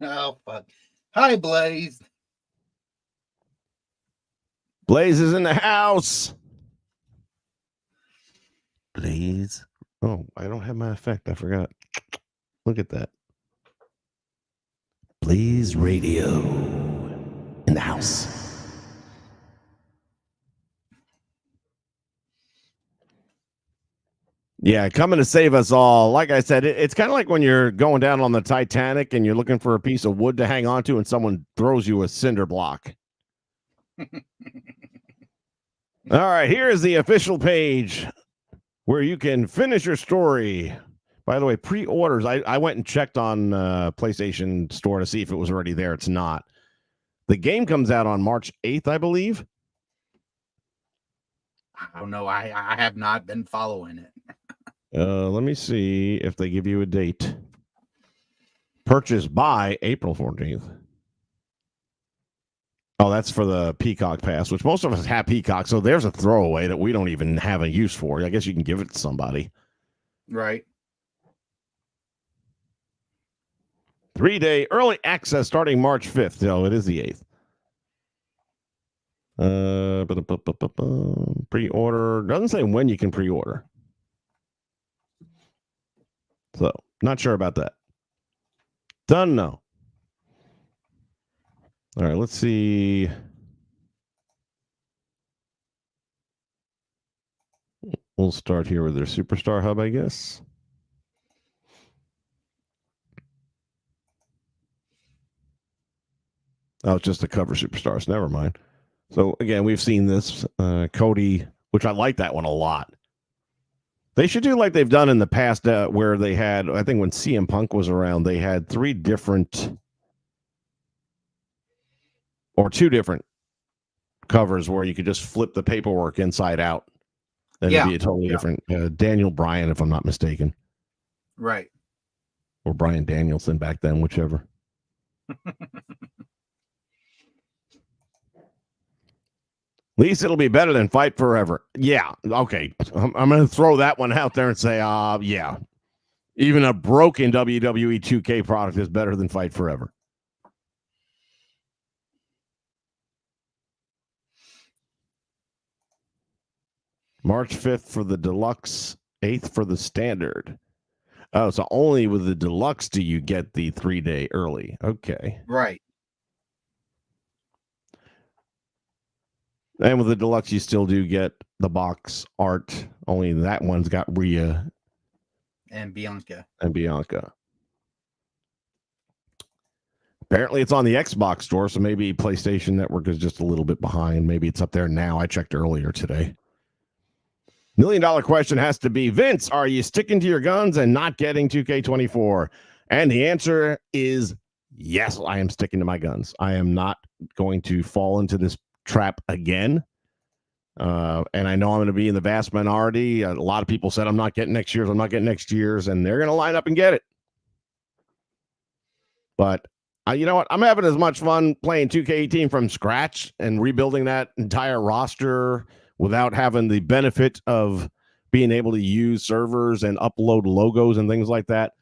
Oh, fuck. Hi, Blaze.
Blaze is in the house. Blaze. Oh, I don't have my effect. I forgot. Look at that. Blaze Radio in the house. Yeah, coming to save us all. Like I said, it's kind of like when you're going down on the Titanic and you're looking for a piece of wood to hang on to and someone throws you a cinder block. All right, here is the official page where you can finish your story. By the way, pre-orders, I went and checked on PlayStation Store to see if it was already there. It's not. The game comes out on March 8th, I believe.
I don't know. I have not been following it.
Let me see if they give you a date. Purchase by April 14th. Oh, that's for the Peacock Pass, which most of us have Peacock, so there's a throwaway that we don't even have a use for. I guess you can give it to somebody.
Right.
3-day early access starting March 5th. So it is the 8th. Pre-order. Doesn't say when you can pre-order. So, not sure about that. Don't know. All right, let's see. We'll start here with their Superstar Hub, I guess. Oh, it's just to cover Superstars. Never mind. So again, we've seen this Cody, which I like that one a lot. They should do like they've done in the past, where they had, I think when CM Punk was around, they had 3 different or 2 different covers where you could just flip the paperwork inside out. Then it'd be a totally different Daniel Bryan, if I'm not mistaken.
Right.
Or Bryan Danielson back then, whichever. At least it'll be better than Fight Forever. Yeah. Okay. I'm going to throw that one out there and say, yeah. Even a broken WWE 2K product is better than Fight Forever. March 5th for the deluxe, 8th for the standard. Oh, so only with the deluxe do you get the 3-day early. Okay.
Right.
And with the deluxe, you still do get the box art. Only that one's got Rhea
And Bianca.
Apparently, it's on the Xbox store, so maybe PlayStation Network is just a little bit behind. Maybe it's up there now. I checked earlier today. $1 million question has to be, Vince, are you sticking to your guns and not getting 2K24? And the answer is yes, I am sticking to my guns. I am not going to fall into this trap again. And I know I'm going to be in the vast minority. A lot of people said I'm not getting next year's, and they're going to line up and get it. But you know what? I'm having as much fun playing 2K18 from scratch and rebuilding that entire roster without having the benefit of being able to use servers and upload logos and things like that.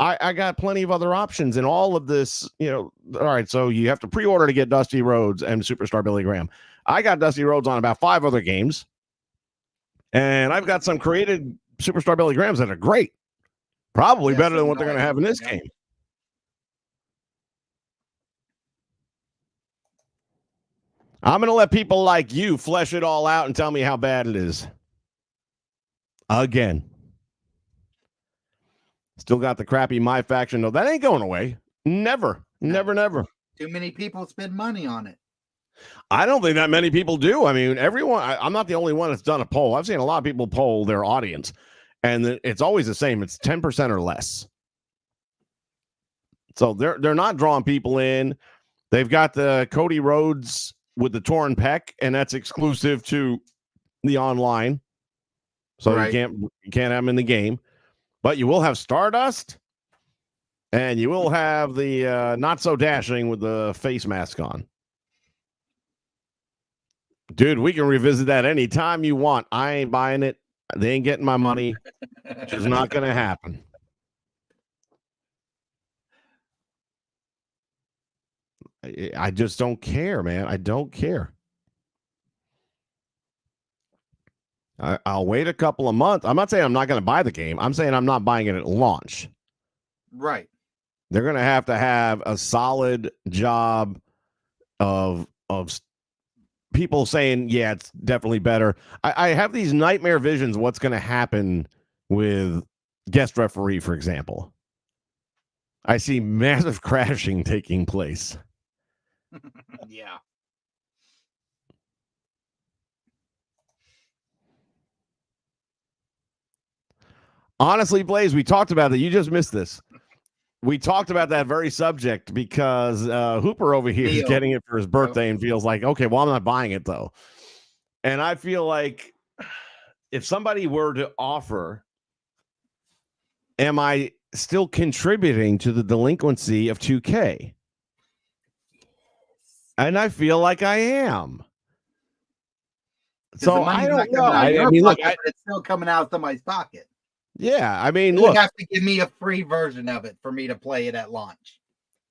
I got plenty of other options in all of this, all right, so you have to pre-order to get Dusty Rhodes and Superstar Billy Graham. I got Dusty Rhodes on about 5 other games, and I've got some created Superstar Billy Grahams that are great. Probably better than what they're going to have in this game. I'm going to let people like you flesh it all out and tell me how bad it is. Again. Still got the crappy My Faction. No, that ain't going away. Never.
Too many people spend money on it.
I don't think that many people do. I mean, everyone, I'm not the only one that's done a poll. I've seen a lot of people poll their audience, and it's always the same. It's 10% or less. So they're not drawing people in. They've got the Cody Rhodes with the torn pec, and that's exclusive to the online. So right. you can't have them in the game. But you will have Stardust, and you will have the Not So Dashing with the face mask on. Dude, we can revisit that anytime you want. I ain't buying it. They ain't getting my money. It's just not going to happen. I just don't care, man. I don't care. I'll wait a couple of months. I'm not saying I'm not going to buy the game. I'm saying I'm not buying it at launch.
Right.
They're going to have a solid job of people saying, yeah, it's definitely better. I have these nightmare visions of what's going to happen with guest referee, for example. I see massive crashing taking place.
Yeah.
Honestly, Blaze, we talked about that. You just missed this. We talked about that very subject because Hooper over here is getting it for his birthday and feels like, okay, well, I'm not buying it, though. And I feel like if somebody were to offer, am I still contributing to the delinquency of 2K? And I feel like I am. So I don't know.
I mean, look, it's still coming out of somebody's pocket.
Yeah, I mean,
look, you have to give me a free version of it for me to play it at launch.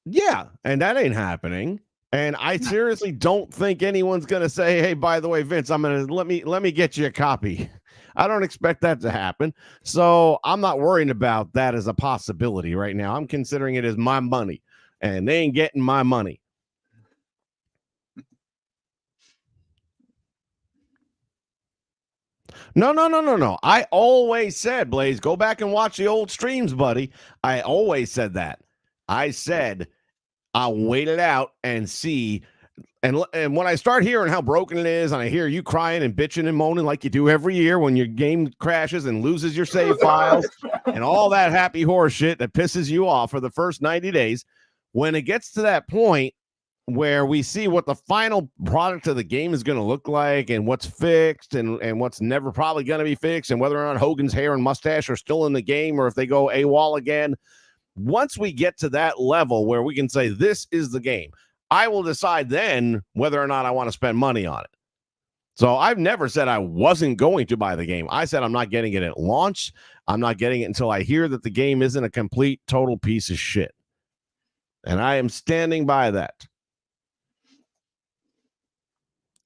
Yeah, and that ain't happening. And I seriously don't think anyone's going to say, "Hey, by the way, Vince, I'm going to let me get you a copy." I don't expect that to happen. So I'm not worrying about that as a possibility right now. I'm considering it as my money, and they ain't getting my money. No. I always said, Blaze, go back and watch the old streams, buddy. I always said that. I said, I'll wait it out and see. And when I start hearing how broken it is, and I hear you crying and bitching and moaning like you do every year when your game crashes and loses your save files and all that happy horse shit that pisses you off for the first 90 days, when it gets to that point where we see what the final product of the game is going to look like and what's fixed and what's never probably going to be fixed and whether or not Hogan's hair and mustache are still in the game or if they go AWOL again, once we get to that level where we can say this is the game, I will decide then whether or not I want to spend money on it. So I've never said I wasn't going to buy the game. I said I'm not getting it at launch. I'm not getting it until I hear that the game isn't a complete, total piece of shit. And I am standing by that.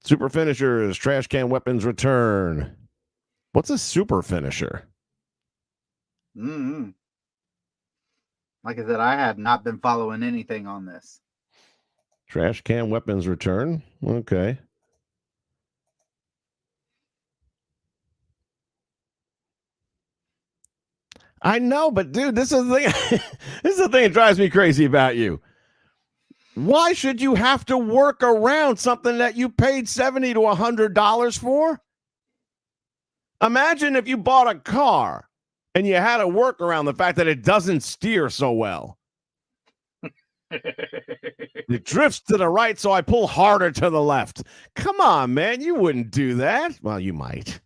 Super finishers, trash can weapons return. What's a super finisher?
Mm-hmm. Like I said, I have not been following anything on this.
Trash can weapons return. Okay. I know, but dude, this is the thing. This is the thing that drives me crazy about you. Why should you have to work around something that you paid $70 to $100 for? Imagine if you bought a car and you had to work around the fact that it doesn't steer so well. It drifts to the right, so I pull harder to the left. Come on, man. You wouldn't do that. Well, you might.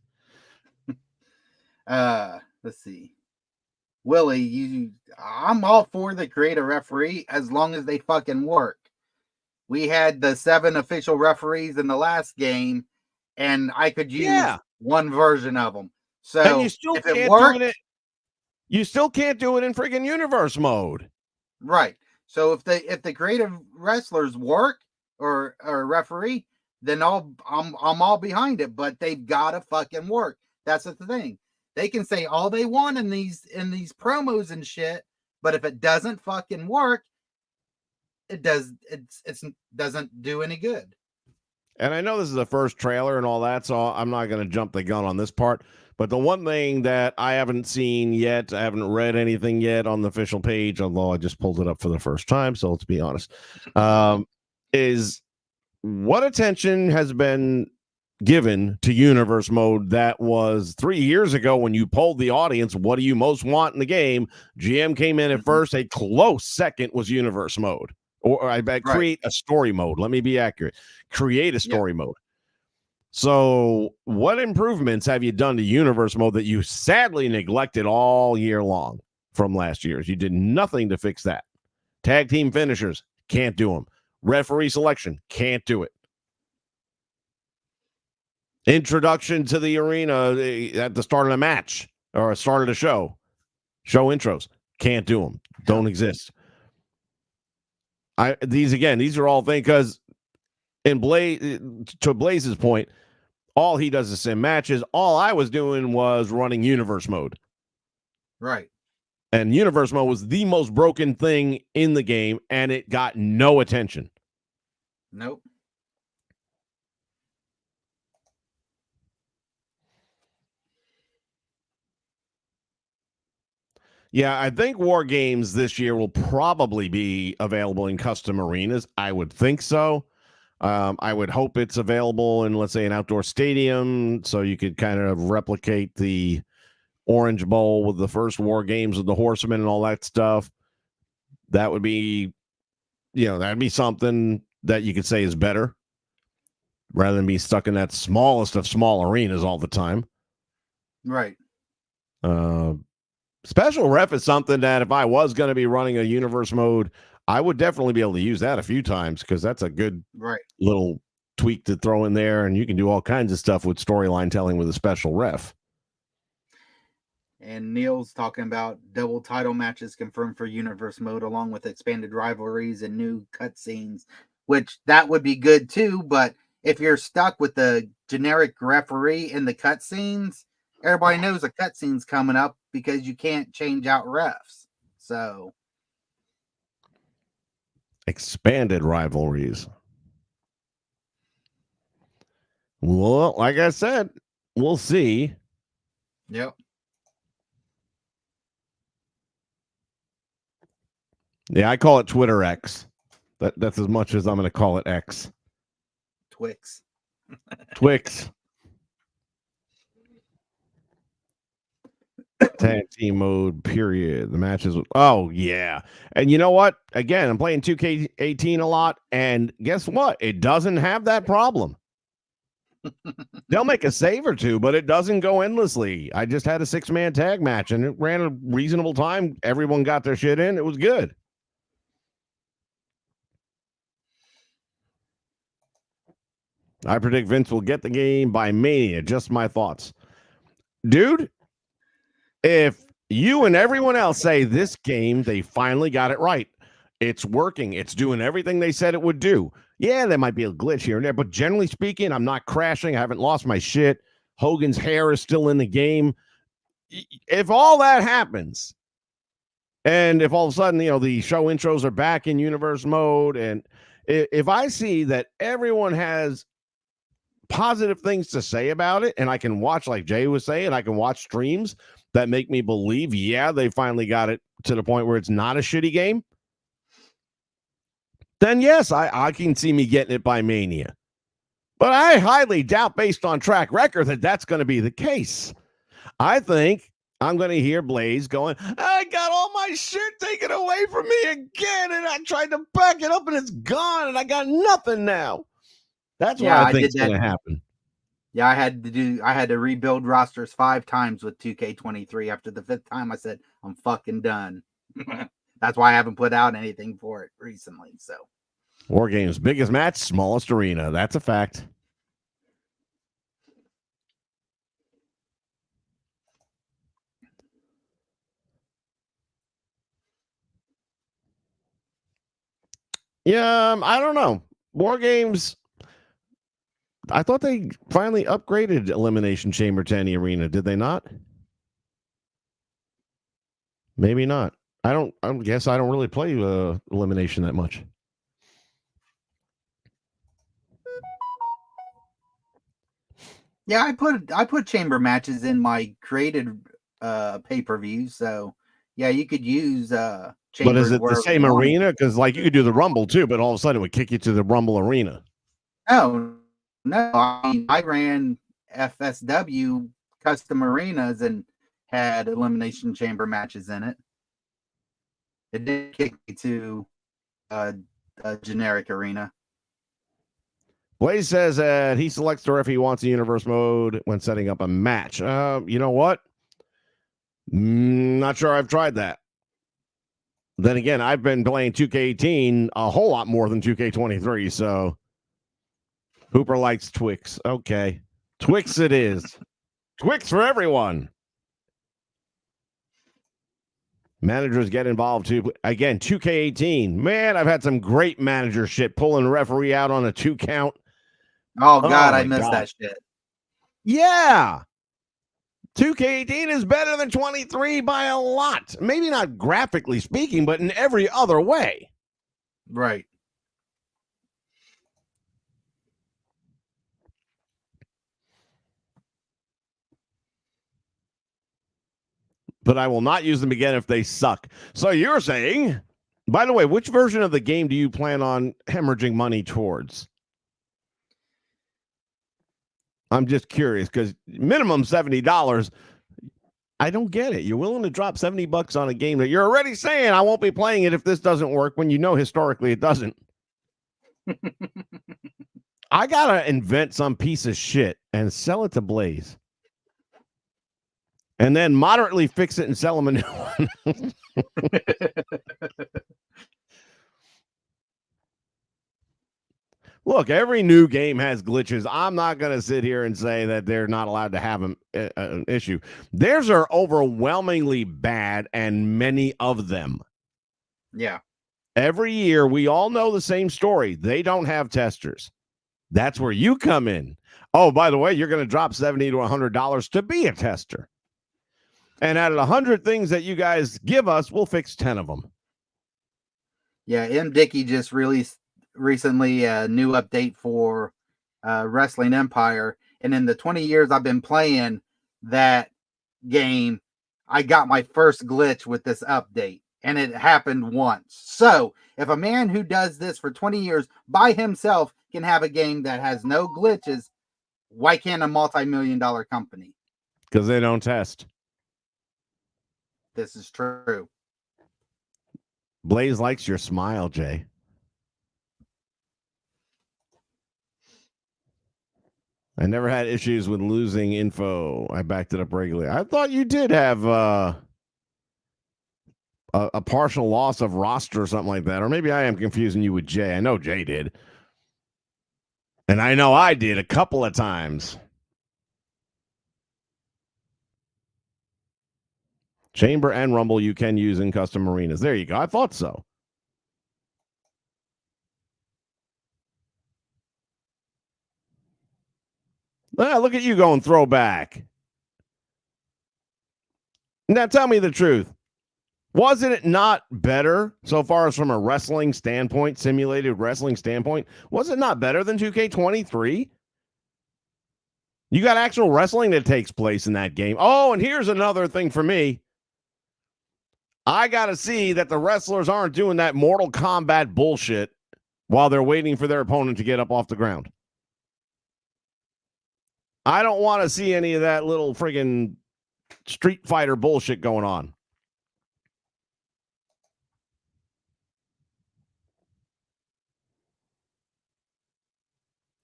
Let's see. Willie, I'm all for the create a referee as long as they fucking work. We had the 7 official referees in the last game, and I could use one version of them. So
and you still
if
can't
it worked,
do it. You still can't do it in friggin' universe mode.
Right. So if the creative wrestlers work or referee, then I'm all behind it. But they've got to fucking work. That's the thing. They can say all they want in these promos and shit, but if it doesn't fucking work, it doesn't do any good.
And I know this is the first trailer and all that, so I'm not going to jump the gun on this part. But the one thing that I haven't seen yet, I haven't read anything yet on the official page, although I just pulled it up for the first time, so let's be honest, is what attention has been given to universe mode that was 3 years ago when you polled the audience, what do you most want in the game? GM came in at first. A close second was universe mode. Or I bet create a story mode. Let me be accurate. Create a story mode. So what improvements have you done to universe mode that you sadly neglected all year long from last year's? You did nothing to fix that. Tag team finishers, can't do them. Referee selection, can't do it. Introduction to the arena at the start of the match or start of the show. Show intros, can't do them. Don't exist. These are all things because to Blaze's point, all he does is sim matches. All I was doing was running universe mode.
Right.
And universe mode was the most broken thing in the game, and it got no attention.
Nope.
Yeah, I think War Games this year will probably be available in custom arenas. I would think so. I would hope it's available in, let's say, an outdoor stadium, so you could kind of replicate the Orange Bowl with the first War Games with the Horsemen and all that stuff. That would be, that'd be something that you could say is better rather than be stuck in that smallest of small arenas all the time.
Right.
Special ref is something that if I was going to be running a universe mode, I would definitely be able to use that a few times because that's a good little tweak to throw in there, and you can do all kinds of stuff with storyline telling with a special ref.
And Neil's talking about double title matches confirmed for universe mode along with expanded rivalries and new cutscenes, which that would be good too, but if you're stuck with the generic referee in the cutscenes, everybody knows a cutscene's coming up because you can't change out refs. So
expanded rivalries. Well, like I said, we'll see.
Yep.
Yeah, I call it Twitter X. That's as much as I'm going to call it X.
Twix.
Twix. Tag team mode, period. The matches. Oh, yeah. And you know what? Again, I'm playing 2K18 a lot. And guess what? It doesn't have that problem. They'll make a save or two, but it doesn't go endlessly. I just had a 6-man tag match and it ran a reasonable time. Everyone got their shit in. It was good. I predict Vince will get the game by Mania. Just my thoughts. Dude, if you and everyone else say this game, they finally got it right. It's working. It's doing everything they said it would do. Yeah, there might be a glitch here and there, but generally speaking, I'm not crashing. I haven't lost my shit. Hogan's hair is still in the game. If all that happens, and if all of a sudden, the show intros are back in universe mode, and if I see that everyone has positive things to say about it, and I can watch, like Jay was saying, I can watch streams that make me believe, yeah, they finally got it to the point where it's not a shitty game, then yes, I can see me getting it by Mania. But I highly doubt, based on track record, that that's going to be the case. I think I'm going to hear Blaze going, I got all my shit taken away from me again, and I tried to back it up, and it's gone, and I got nothing now. That's what I think is going to happen.
Yeah, I had to rebuild rosters 5 times with 2K23. After the 5th time, I said, I'm fucking done. That's why I haven't put out anything for it recently. So,
War Games, biggest match, smallest arena. That's a fact. Yeah, I don't know. War Games, I thought they finally upgraded Elimination Chamber to any arena. Did they not? Maybe not. I guess I don't really play Elimination that much.
yeah, I put chamber matches in my created pay-per-view. So, yeah, you could use chambers.
But is it the same arena? Because like you could do the Rumble too, but all of a sudden it would kick you to the Rumble arena.
No. I ran FSW custom arenas and had elimination chamber matches in it. It did kick me to a generic arena.
Blaze says that he selects the ref he wants in universe mode when setting up a match. You know what? Not sure I've tried that. Then again, I've been playing 2K18 a whole lot more than 2K23, so Hooper likes Twix. Okay. Twix it is. Twix for everyone. Managers get involved too. Again, 2K18. Man, I've had some great manager shit pulling referee out on a 2 count.
Oh, God, I missed that shit.
Yeah. 2K18 is better than 23 by a lot. Maybe not graphically speaking, but in every other way.
Right.
But I will not use them again if they suck. So you're saying, by the way, which version of the game do you plan on hemorrhaging money towards? I'm just curious because minimum $70. I don't get it. You're willing to drop $70 on a game that you're already saying I won't be playing it if this doesn't work when you know historically it doesn't. I gotta invent some piece of shit and sell it to Blaze. And then moderately fix it and sell them a new one. Look, every new game has glitches. I'm not going to sit here and say that they're not allowed to have an issue. Theirs are overwhelmingly bad, and many of them.
Yeah.
Every year, we all know the same story. They don't have testers. That's where you come in. Oh, by the way, you're going to drop $70 to $100 to be a tester. And out of 100 things that you guys give us, we'll fix 10 of them.
Yeah, M. Dickey just released recently a new update for Wrestling Empire. And in the 20 years I've been playing that game, I got my first glitch with this update. And it happened once. So if a man who does this for 20 years by himself can have a game that has no glitches, why can't a multi-million-dollar company?
Because they don't test.
This is true.
Blaze likes your smile, Jay. I never had issues with losing info. I backed it up regularly. I thought you did have a partial loss of roster or something like that. Or maybe I am confusing you with Jay. I know Jay did. And I know I did a couple of times. Chamber and Rumble you can use in custom arenas. There you go. I thought so. Look at you going throwback. Now tell me the truth. Wasn't it not better so far as from a wrestling standpoint, simulated wrestling standpoint? Was it not better than 2K23? You got actual wrestling that takes place in that game. Oh, and here's another thing for me. I got to see that the wrestlers aren't doing that Mortal Kombat bullshit while they're waiting for their opponent to get up off the ground. I don't want to see any of that little friggin' Street Fighter bullshit going on.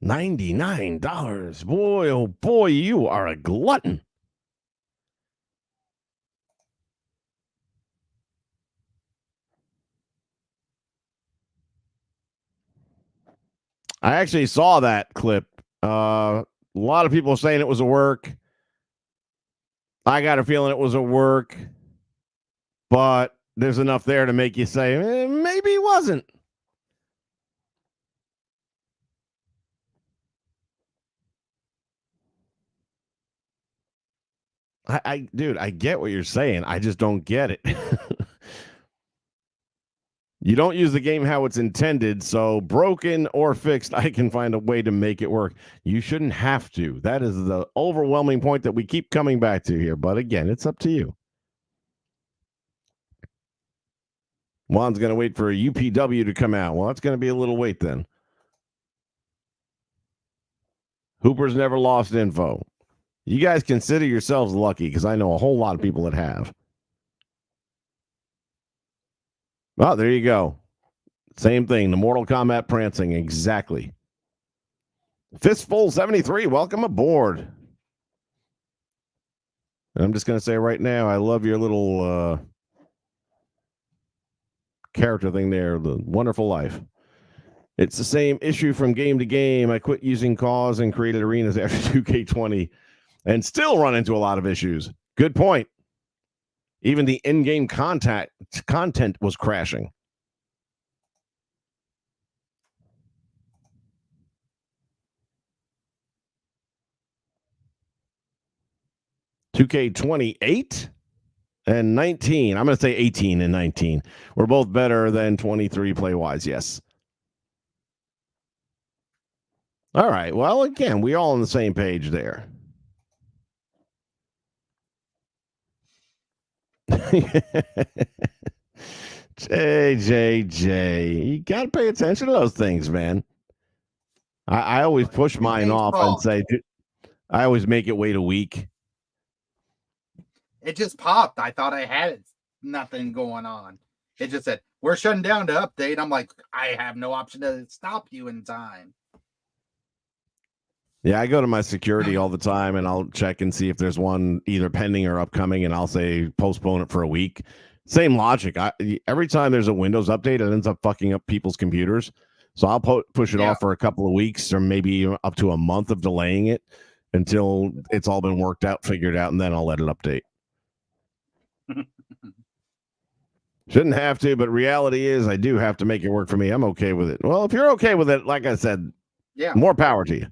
$99. Boy, oh boy, you are a glutton. I actually saw that clip. A lot of people saying it was a work. I got a feeling it was a work, but there's enough there to make you say, maybe it wasn't. Dude, I get what you're saying. I just don't get it. You don't use the game how it's intended, so broken or fixed, I can find a way to make it work. You shouldn't have to. That is the overwhelming point that we keep coming back to here. But again, it's up to you. Juan's going to wait for a UPW to come out. Well, that's going to be a little wait then. Hooper's never lost info. You guys consider yourselves lucky because I know a whole lot of people that have. Well, there you go. Same thing. The Mortal Kombat prancing. Exactly. Fistful 73. Welcome aboard. And I'm just going to say right now, I love your little character thing there. The Wonderful Life. It's the same issue from game to game. I quit using cause and created arenas after 2K20 and still run into a lot of issues. Good point. Even the in-game content was crashing. $2K28 and 19. I'm going to say 18 and 19. We're both better than 23 play-wise, yes. All right. Well, again, we're all on the same page there. J. You got to pay attention to those things, man. I always push mine off and say, dude, I always make it wait a week.
It just popped. I thought I had it. Nothing going on. It just said, we're shutting down to update. I'm like, I have no option to stop you in time.
Yeah, I go to my security all the time and I'll check and see if there's one either pending or upcoming, and I'll say postpone it for a week. Same logic. Every time there's a Windows update, it ends up fucking up people's computers. So I'll push it off for a couple of weeks or maybe up to a month of delaying it until it's all been worked out, figured out, and then I'll let it update. Shouldn't have to, but reality is I do have to make it work for me. I'm okay with it. Well, if you're okay with it, like I said, more power to you.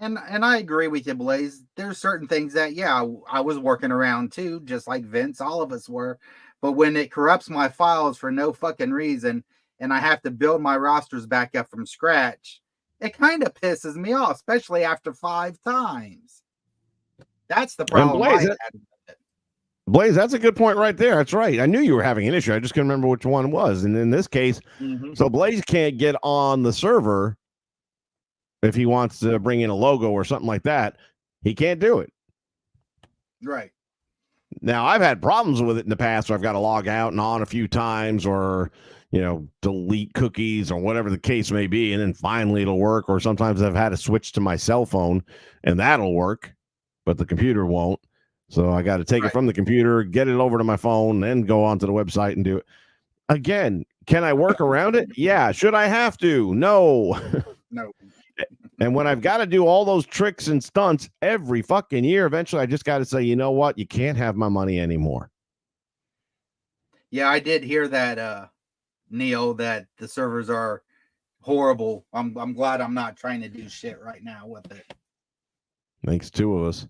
And I agree with you, Blaze. There's certain things that, I was working around too, just like Vince, all of us were. But when it corrupts my files for no fucking reason, and I have to build my rosters back up from scratch, it kind of pisses me off, especially after 5 times. That's the problem.
Blaze, that's a good point right there. That's right. I knew you were having an issue. I just couldn't remember which one it was. And in this case, so Blaze can't get on the server if he wants to bring in a logo or something like that. He can't do it.
Right.
Now, I've had problems with it in the past where I've got to log out and on a few times or, delete cookies or whatever the case may be. And then finally it'll work. Or sometimes I've had to switch to my cell phone and that'll work, but the computer won't. So I got to take it from the computer, get it over to my phone, then go onto the website and do it. Again, can I work around it? Yeah. Should I have to? No.
No.
And when I've got to do all those tricks and stunts every fucking year, eventually I just got to say, you know what? You can't have my money anymore.
Yeah, I did hear that, Neil, that the servers are horrible. I'm glad I'm not trying to do shit right now with it.
Makes two of us.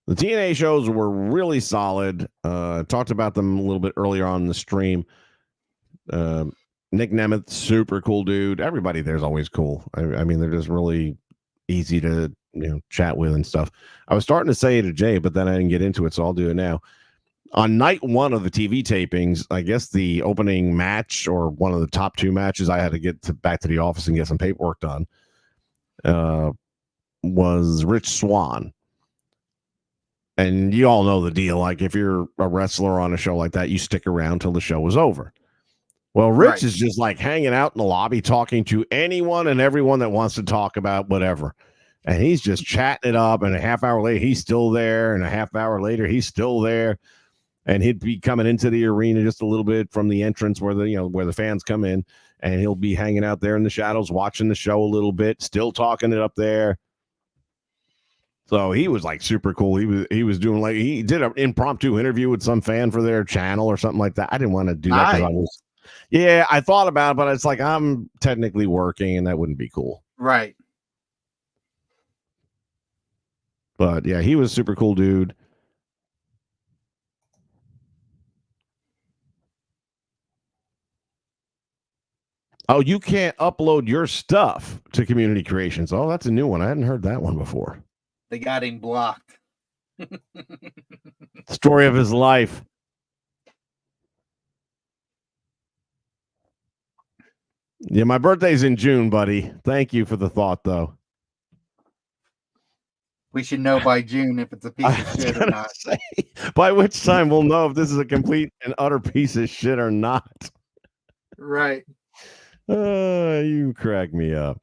The TNA shows were really solid. Talked about them a little bit earlier on in the stream. Nick Nemeth, super cool dude. Everybody there's always cool. I mean, they're just really easy to chat with and stuff. I was starting to say it to Jay, but then I didn't get into it, so I'll do it now. On night one of the TV tapings, I guess the opening match or one of the top two matches, I had to get back to the office and get some paperwork done, was Rich Swann. And you all know the deal. Like, if you're a wrestler on a show like that, you stick around till the show is over. Well, Rich is just like hanging out in the lobby, talking to anyone and everyone that wants to talk about whatever. And he's just chatting it up. And a half hour later, he's still there. And a half hour later, he's still there. And he'd be coming into the arena just a little bit from the entrance where the fans come in. And he'll be hanging out there in the shadows, watching the show a little bit, still talking it up there. So he was like super cool. He was doing like he did an impromptu interview with some fan for their channel or something like that. I didn't want to do that because I thought about it, but it's like I'm technically working and that wouldn't be cool.
Right.
But yeah, he was a super cool dude. Oh, you can't upload your stuff to Community Creations. Oh, that's a new one. I hadn't heard that one before.
They got him blocked.
Story of his life. Yeah, my birthday's in June, buddy. Thank you for the thought, though.
We should know by June if it's a piece of shit or not.
By which time we'll know if this is a complete and utter piece of shit or not.
Right.
You crack me up.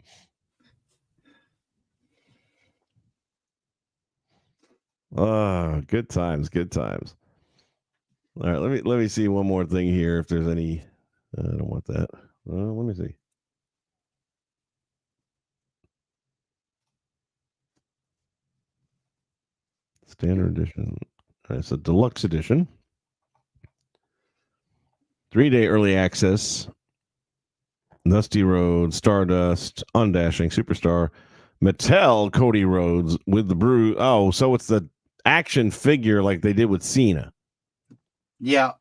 Good times, good times. All right, let me see one more thing here. If there's any, I don't want that. Let me see. Standard edition. It's a deluxe edition. 3-day early access. Dusty Rhodes, Stardust, Undashing, Superstar, Mattel, Cody Rhodes with the bruise. Oh, so it's the action figure like they did with Cena.
Yeah.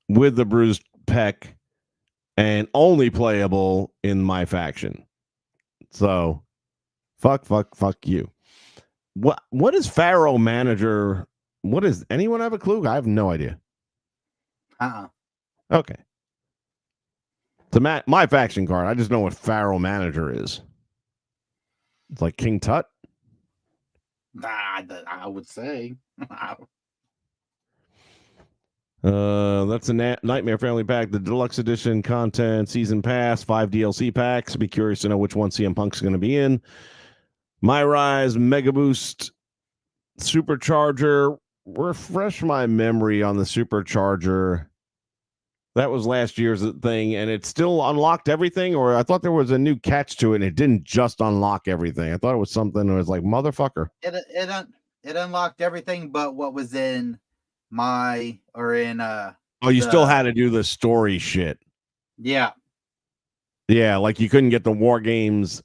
With the bruised pec and only playable in my faction. So fuck you. What is Pharaoh Manager? What is anyone have a clue? I have no idea. Okay. It's my faction card. I just know what Pharaoh Manager is. It's like King Tut.
I would say.
That's a Nightmare Family Pack, the deluxe edition content, season pass, 5 DLC packs. Be curious to know which one CM Punk's going to be in. My Rise, Mega Boost, Supercharger. Refresh my memory on the Supercharger. That was last year's thing, and it still unlocked everything, or I thought there was a new catch to it, and it didn't just unlock everything. I thought it was something that was like, motherfucker.
It unlocked everything but what was in you
still had to do the story shit.
Yeah.
Yeah, like you couldn't get the War Games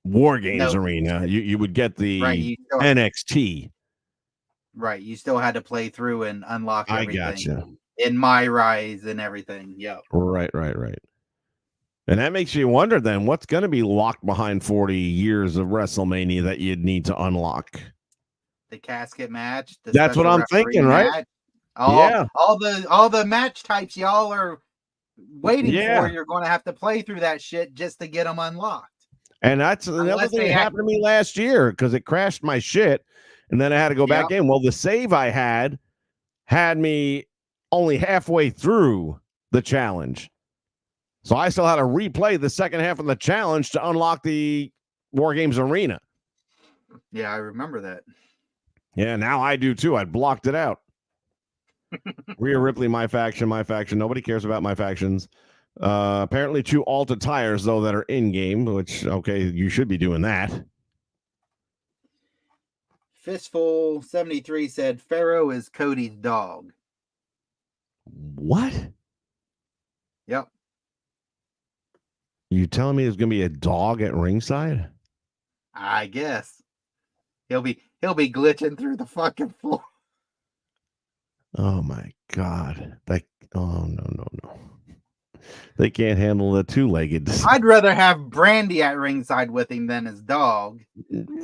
arena. You would get the NXT.
Right, you still had to play through and unlock everything.
I gotcha.
In My Rise and everything. Yeah.
Right. And that makes you wonder then what's going to be locked behind 40 years of WrestleMania that you'd need to unlock.
the casket match. The
That's what
special
I'm
referee
thinking, right?
match.
Yeah.
All the match types y'all are waiting
Yeah.
for. You're going to have to play through that shit just to get them unlocked.
And that's another
Unless
thing
they
that happened to me last year because it crashed my shit, and then I had to go back in. Well, the save I had me only halfway through the challenge. So I still had to replay the second half of the challenge to unlock the War Games Arena.
Yeah, I remember that.
Yeah, now I do too. I blocked it out. Rhea Ripley, my faction. Nobody cares about my factions. Apparently 2 Alta tires, though, that are in-game, which, okay, you should be doing that.
Fistful 73 said Pharaoh is Cody's dog.
What?
Yep.
You telling me there's going to be a dog at ringside?
I guess. He'll be glitching through the fucking floor.
Oh, my God. No. They can't handle the 2-legged.
I'd rather have Brandy at ringside with him than his dog.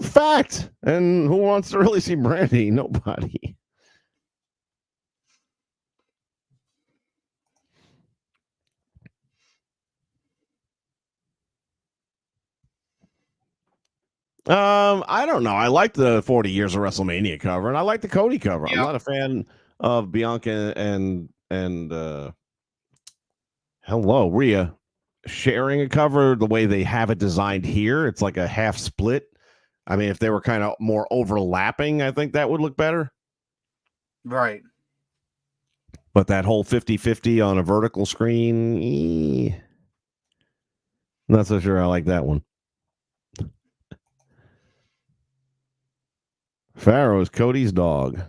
Fact. And who wants to really see Brandy? Nobody. I don't know. I like the 40 years of WrestleMania cover, and I like the Cody cover.
Yep.
I'm not a fan of Bianca and Rhea sharing a cover the way they have it designed here. It's like a half split. I mean, if they were kind of more overlapping, I think that would look better.
Right.
But that whole 50-50 on a vertical screen, not so sure I like that one. Pharaoh is Cody's dog.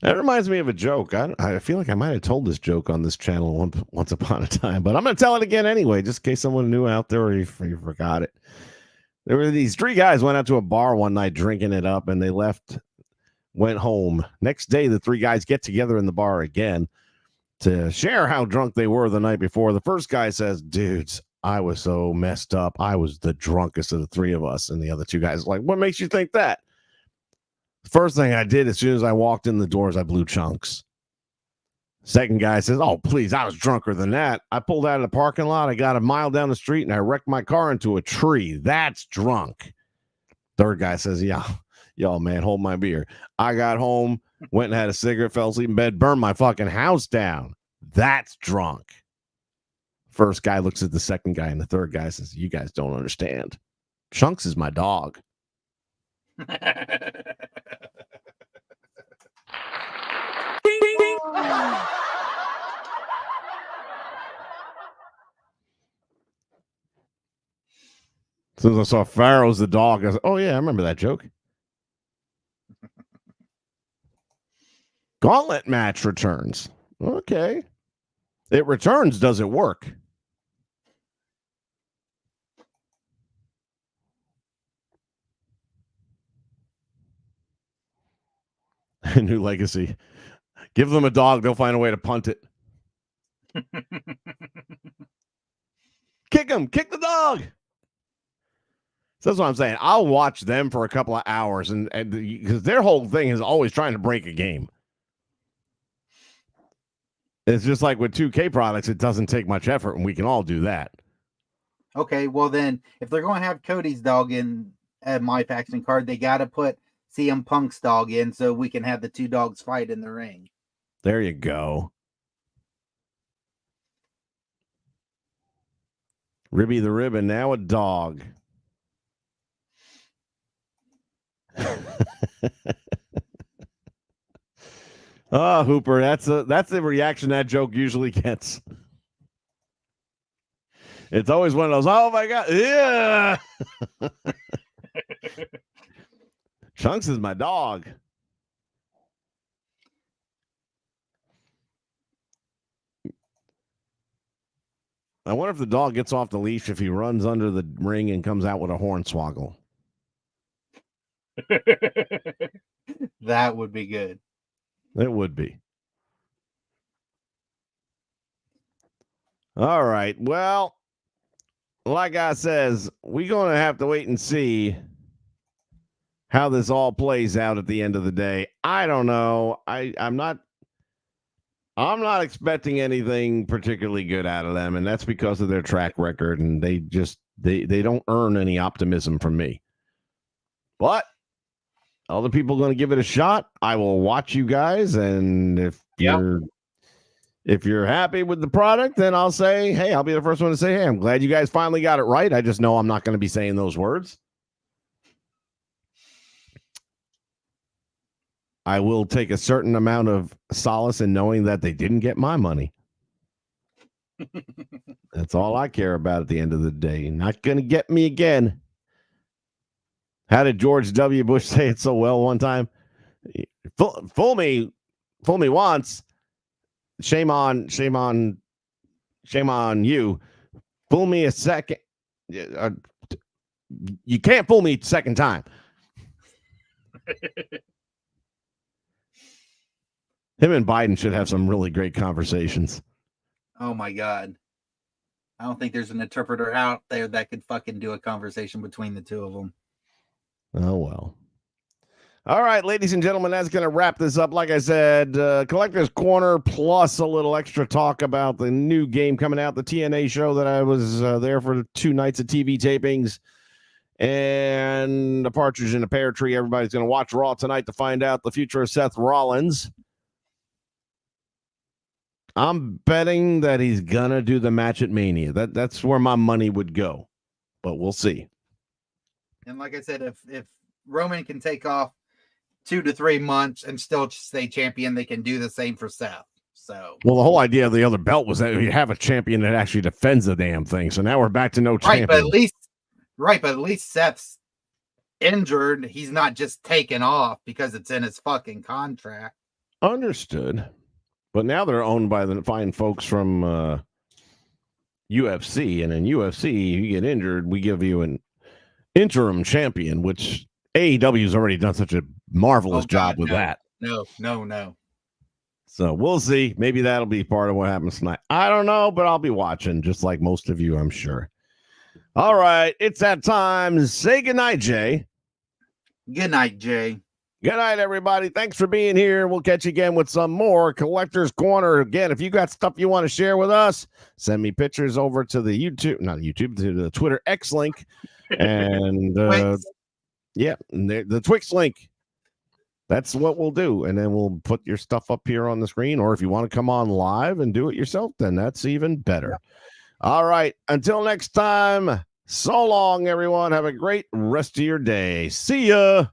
That reminds me of a joke. I feel like I might have told this joke on this channel once upon a time, but I'm going to tell it again anyway, just in case someone new out there or you forgot it. There were these 3 guys went out to a bar one night drinking it up, and they went home. Next day, the 3 guys get together in the bar again to share how drunk they were the night before. The first guy says, dudes, I was so messed up. I was the drunkest of the 3 of us. And the other 2 guys are like, what makes you think that? First thing I did as soon as I walked in the doors, I blew chunks. Second guy says, oh, please, I was drunker than that. I pulled out of the parking lot. I got a mile down the street, and I wrecked my car into a tree. That's drunk. Third guy says, yeah, yo, man, hold my beer. I got home, went and had a cigarette, fell asleep in bed, burned my fucking house down. That's drunk. First guy looks at the second guy, and the third guy says, you guys don't understand. Chunks is my dog. As soon as I saw Pharaoh's the dog, I was like, oh, yeah, I remember that joke. Gauntlet match returns. Okay. It returns. Does it work? New Legacy. Give them a dog. They'll find a way to punt it. Kick him. Kick the dog. So that's what I'm saying. I'll watch them for a couple of hours, and because their whole thing is always trying to break a game. It's just like with 2K products, it doesn't take much effort, and we can all do that.
Okay, well then, if they're going to have Cody's dog in at my faction card, they got to put CM Punk's dog in so we can have the 2 dogs fight in the ring.
There you go. Ribby the Ribbon, now a dog. Oh, Hooper, that's the reaction that joke usually gets. It's always one of those, oh my God, yeah. Chunks is my dog. I wonder if the dog gets off the leash if he runs under the ring and comes out with a hornswoggle.
That would be good.
It would be. All right. Well, like I says, we're going to have to wait and see how this all plays out at the end of the day. I don't know. I'm not expecting anything particularly good out of them, and that's because of their track record, and they don't earn any optimism from me. But other people are going to give it a shot. I will watch you guys, and if you're happy with the product, then I'll say, hey, I'll be the first one to say, hey, I'm glad you guys finally got it right. I just know I'm not going to be saying those words. I will take a certain amount of solace in knowing that they didn't get my money. That's all I care about at the end of the day. Not going to get me again. How did George W. Bush say it so well one time? Fool me once. Shame on you. Fool me a second. You can't fool me second time. Him and Biden should have some really great conversations.
Oh my God. I don't think there's an interpreter out there that could fucking do a conversation between the two of them.
Oh, well. All right, ladies and gentlemen, that's going to wrap this up. Like I said, Collector's Corner plus a little extra talk about the new game coming out, the TNA show that I was there for 2 nights of TV tapings, and the Partridge in a Pear Tree. Everybody's going to watch Raw tonight to find out the future of Seth Rollins. I'm betting that he's going to do the match at Mania. That's where my money would go, but we'll see.
And like I said, if Roman can take off 2 to 3 months and still stay champion, they can do the same for Seth. So,
well, the whole idea of the other belt was that you have a champion that actually defends the damn thing. So now we're back to no champion.
But at least Seth's injured. He's not just taken off because it's in his fucking contract.
Understood. But now they're owned by the fine folks from UFC, and in UFC, you get injured, we give you an interim champion, which AEW's already done such a marvelous job with that.
No.
So we'll see. Maybe that'll be part of what happens tonight. I don't know, but I'll be watching, just like most of you, I'm sure. All right, it's that time. Say goodnight, Jay.
Good night, Jay.
Good night, everybody. Thanks for being here. We'll catch you again with some more Collector's Corner. Again, if you got stuff you want to share with us, send me pictures over to the to the Twitter X link. And the Twix link. That's what we'll do. And then we'll put your stuff up here on the screen. Or if you want to come on live and do it yourself, then that's even better. All right. Until next time, so long, everyone. Have a great rest of your day. See ya.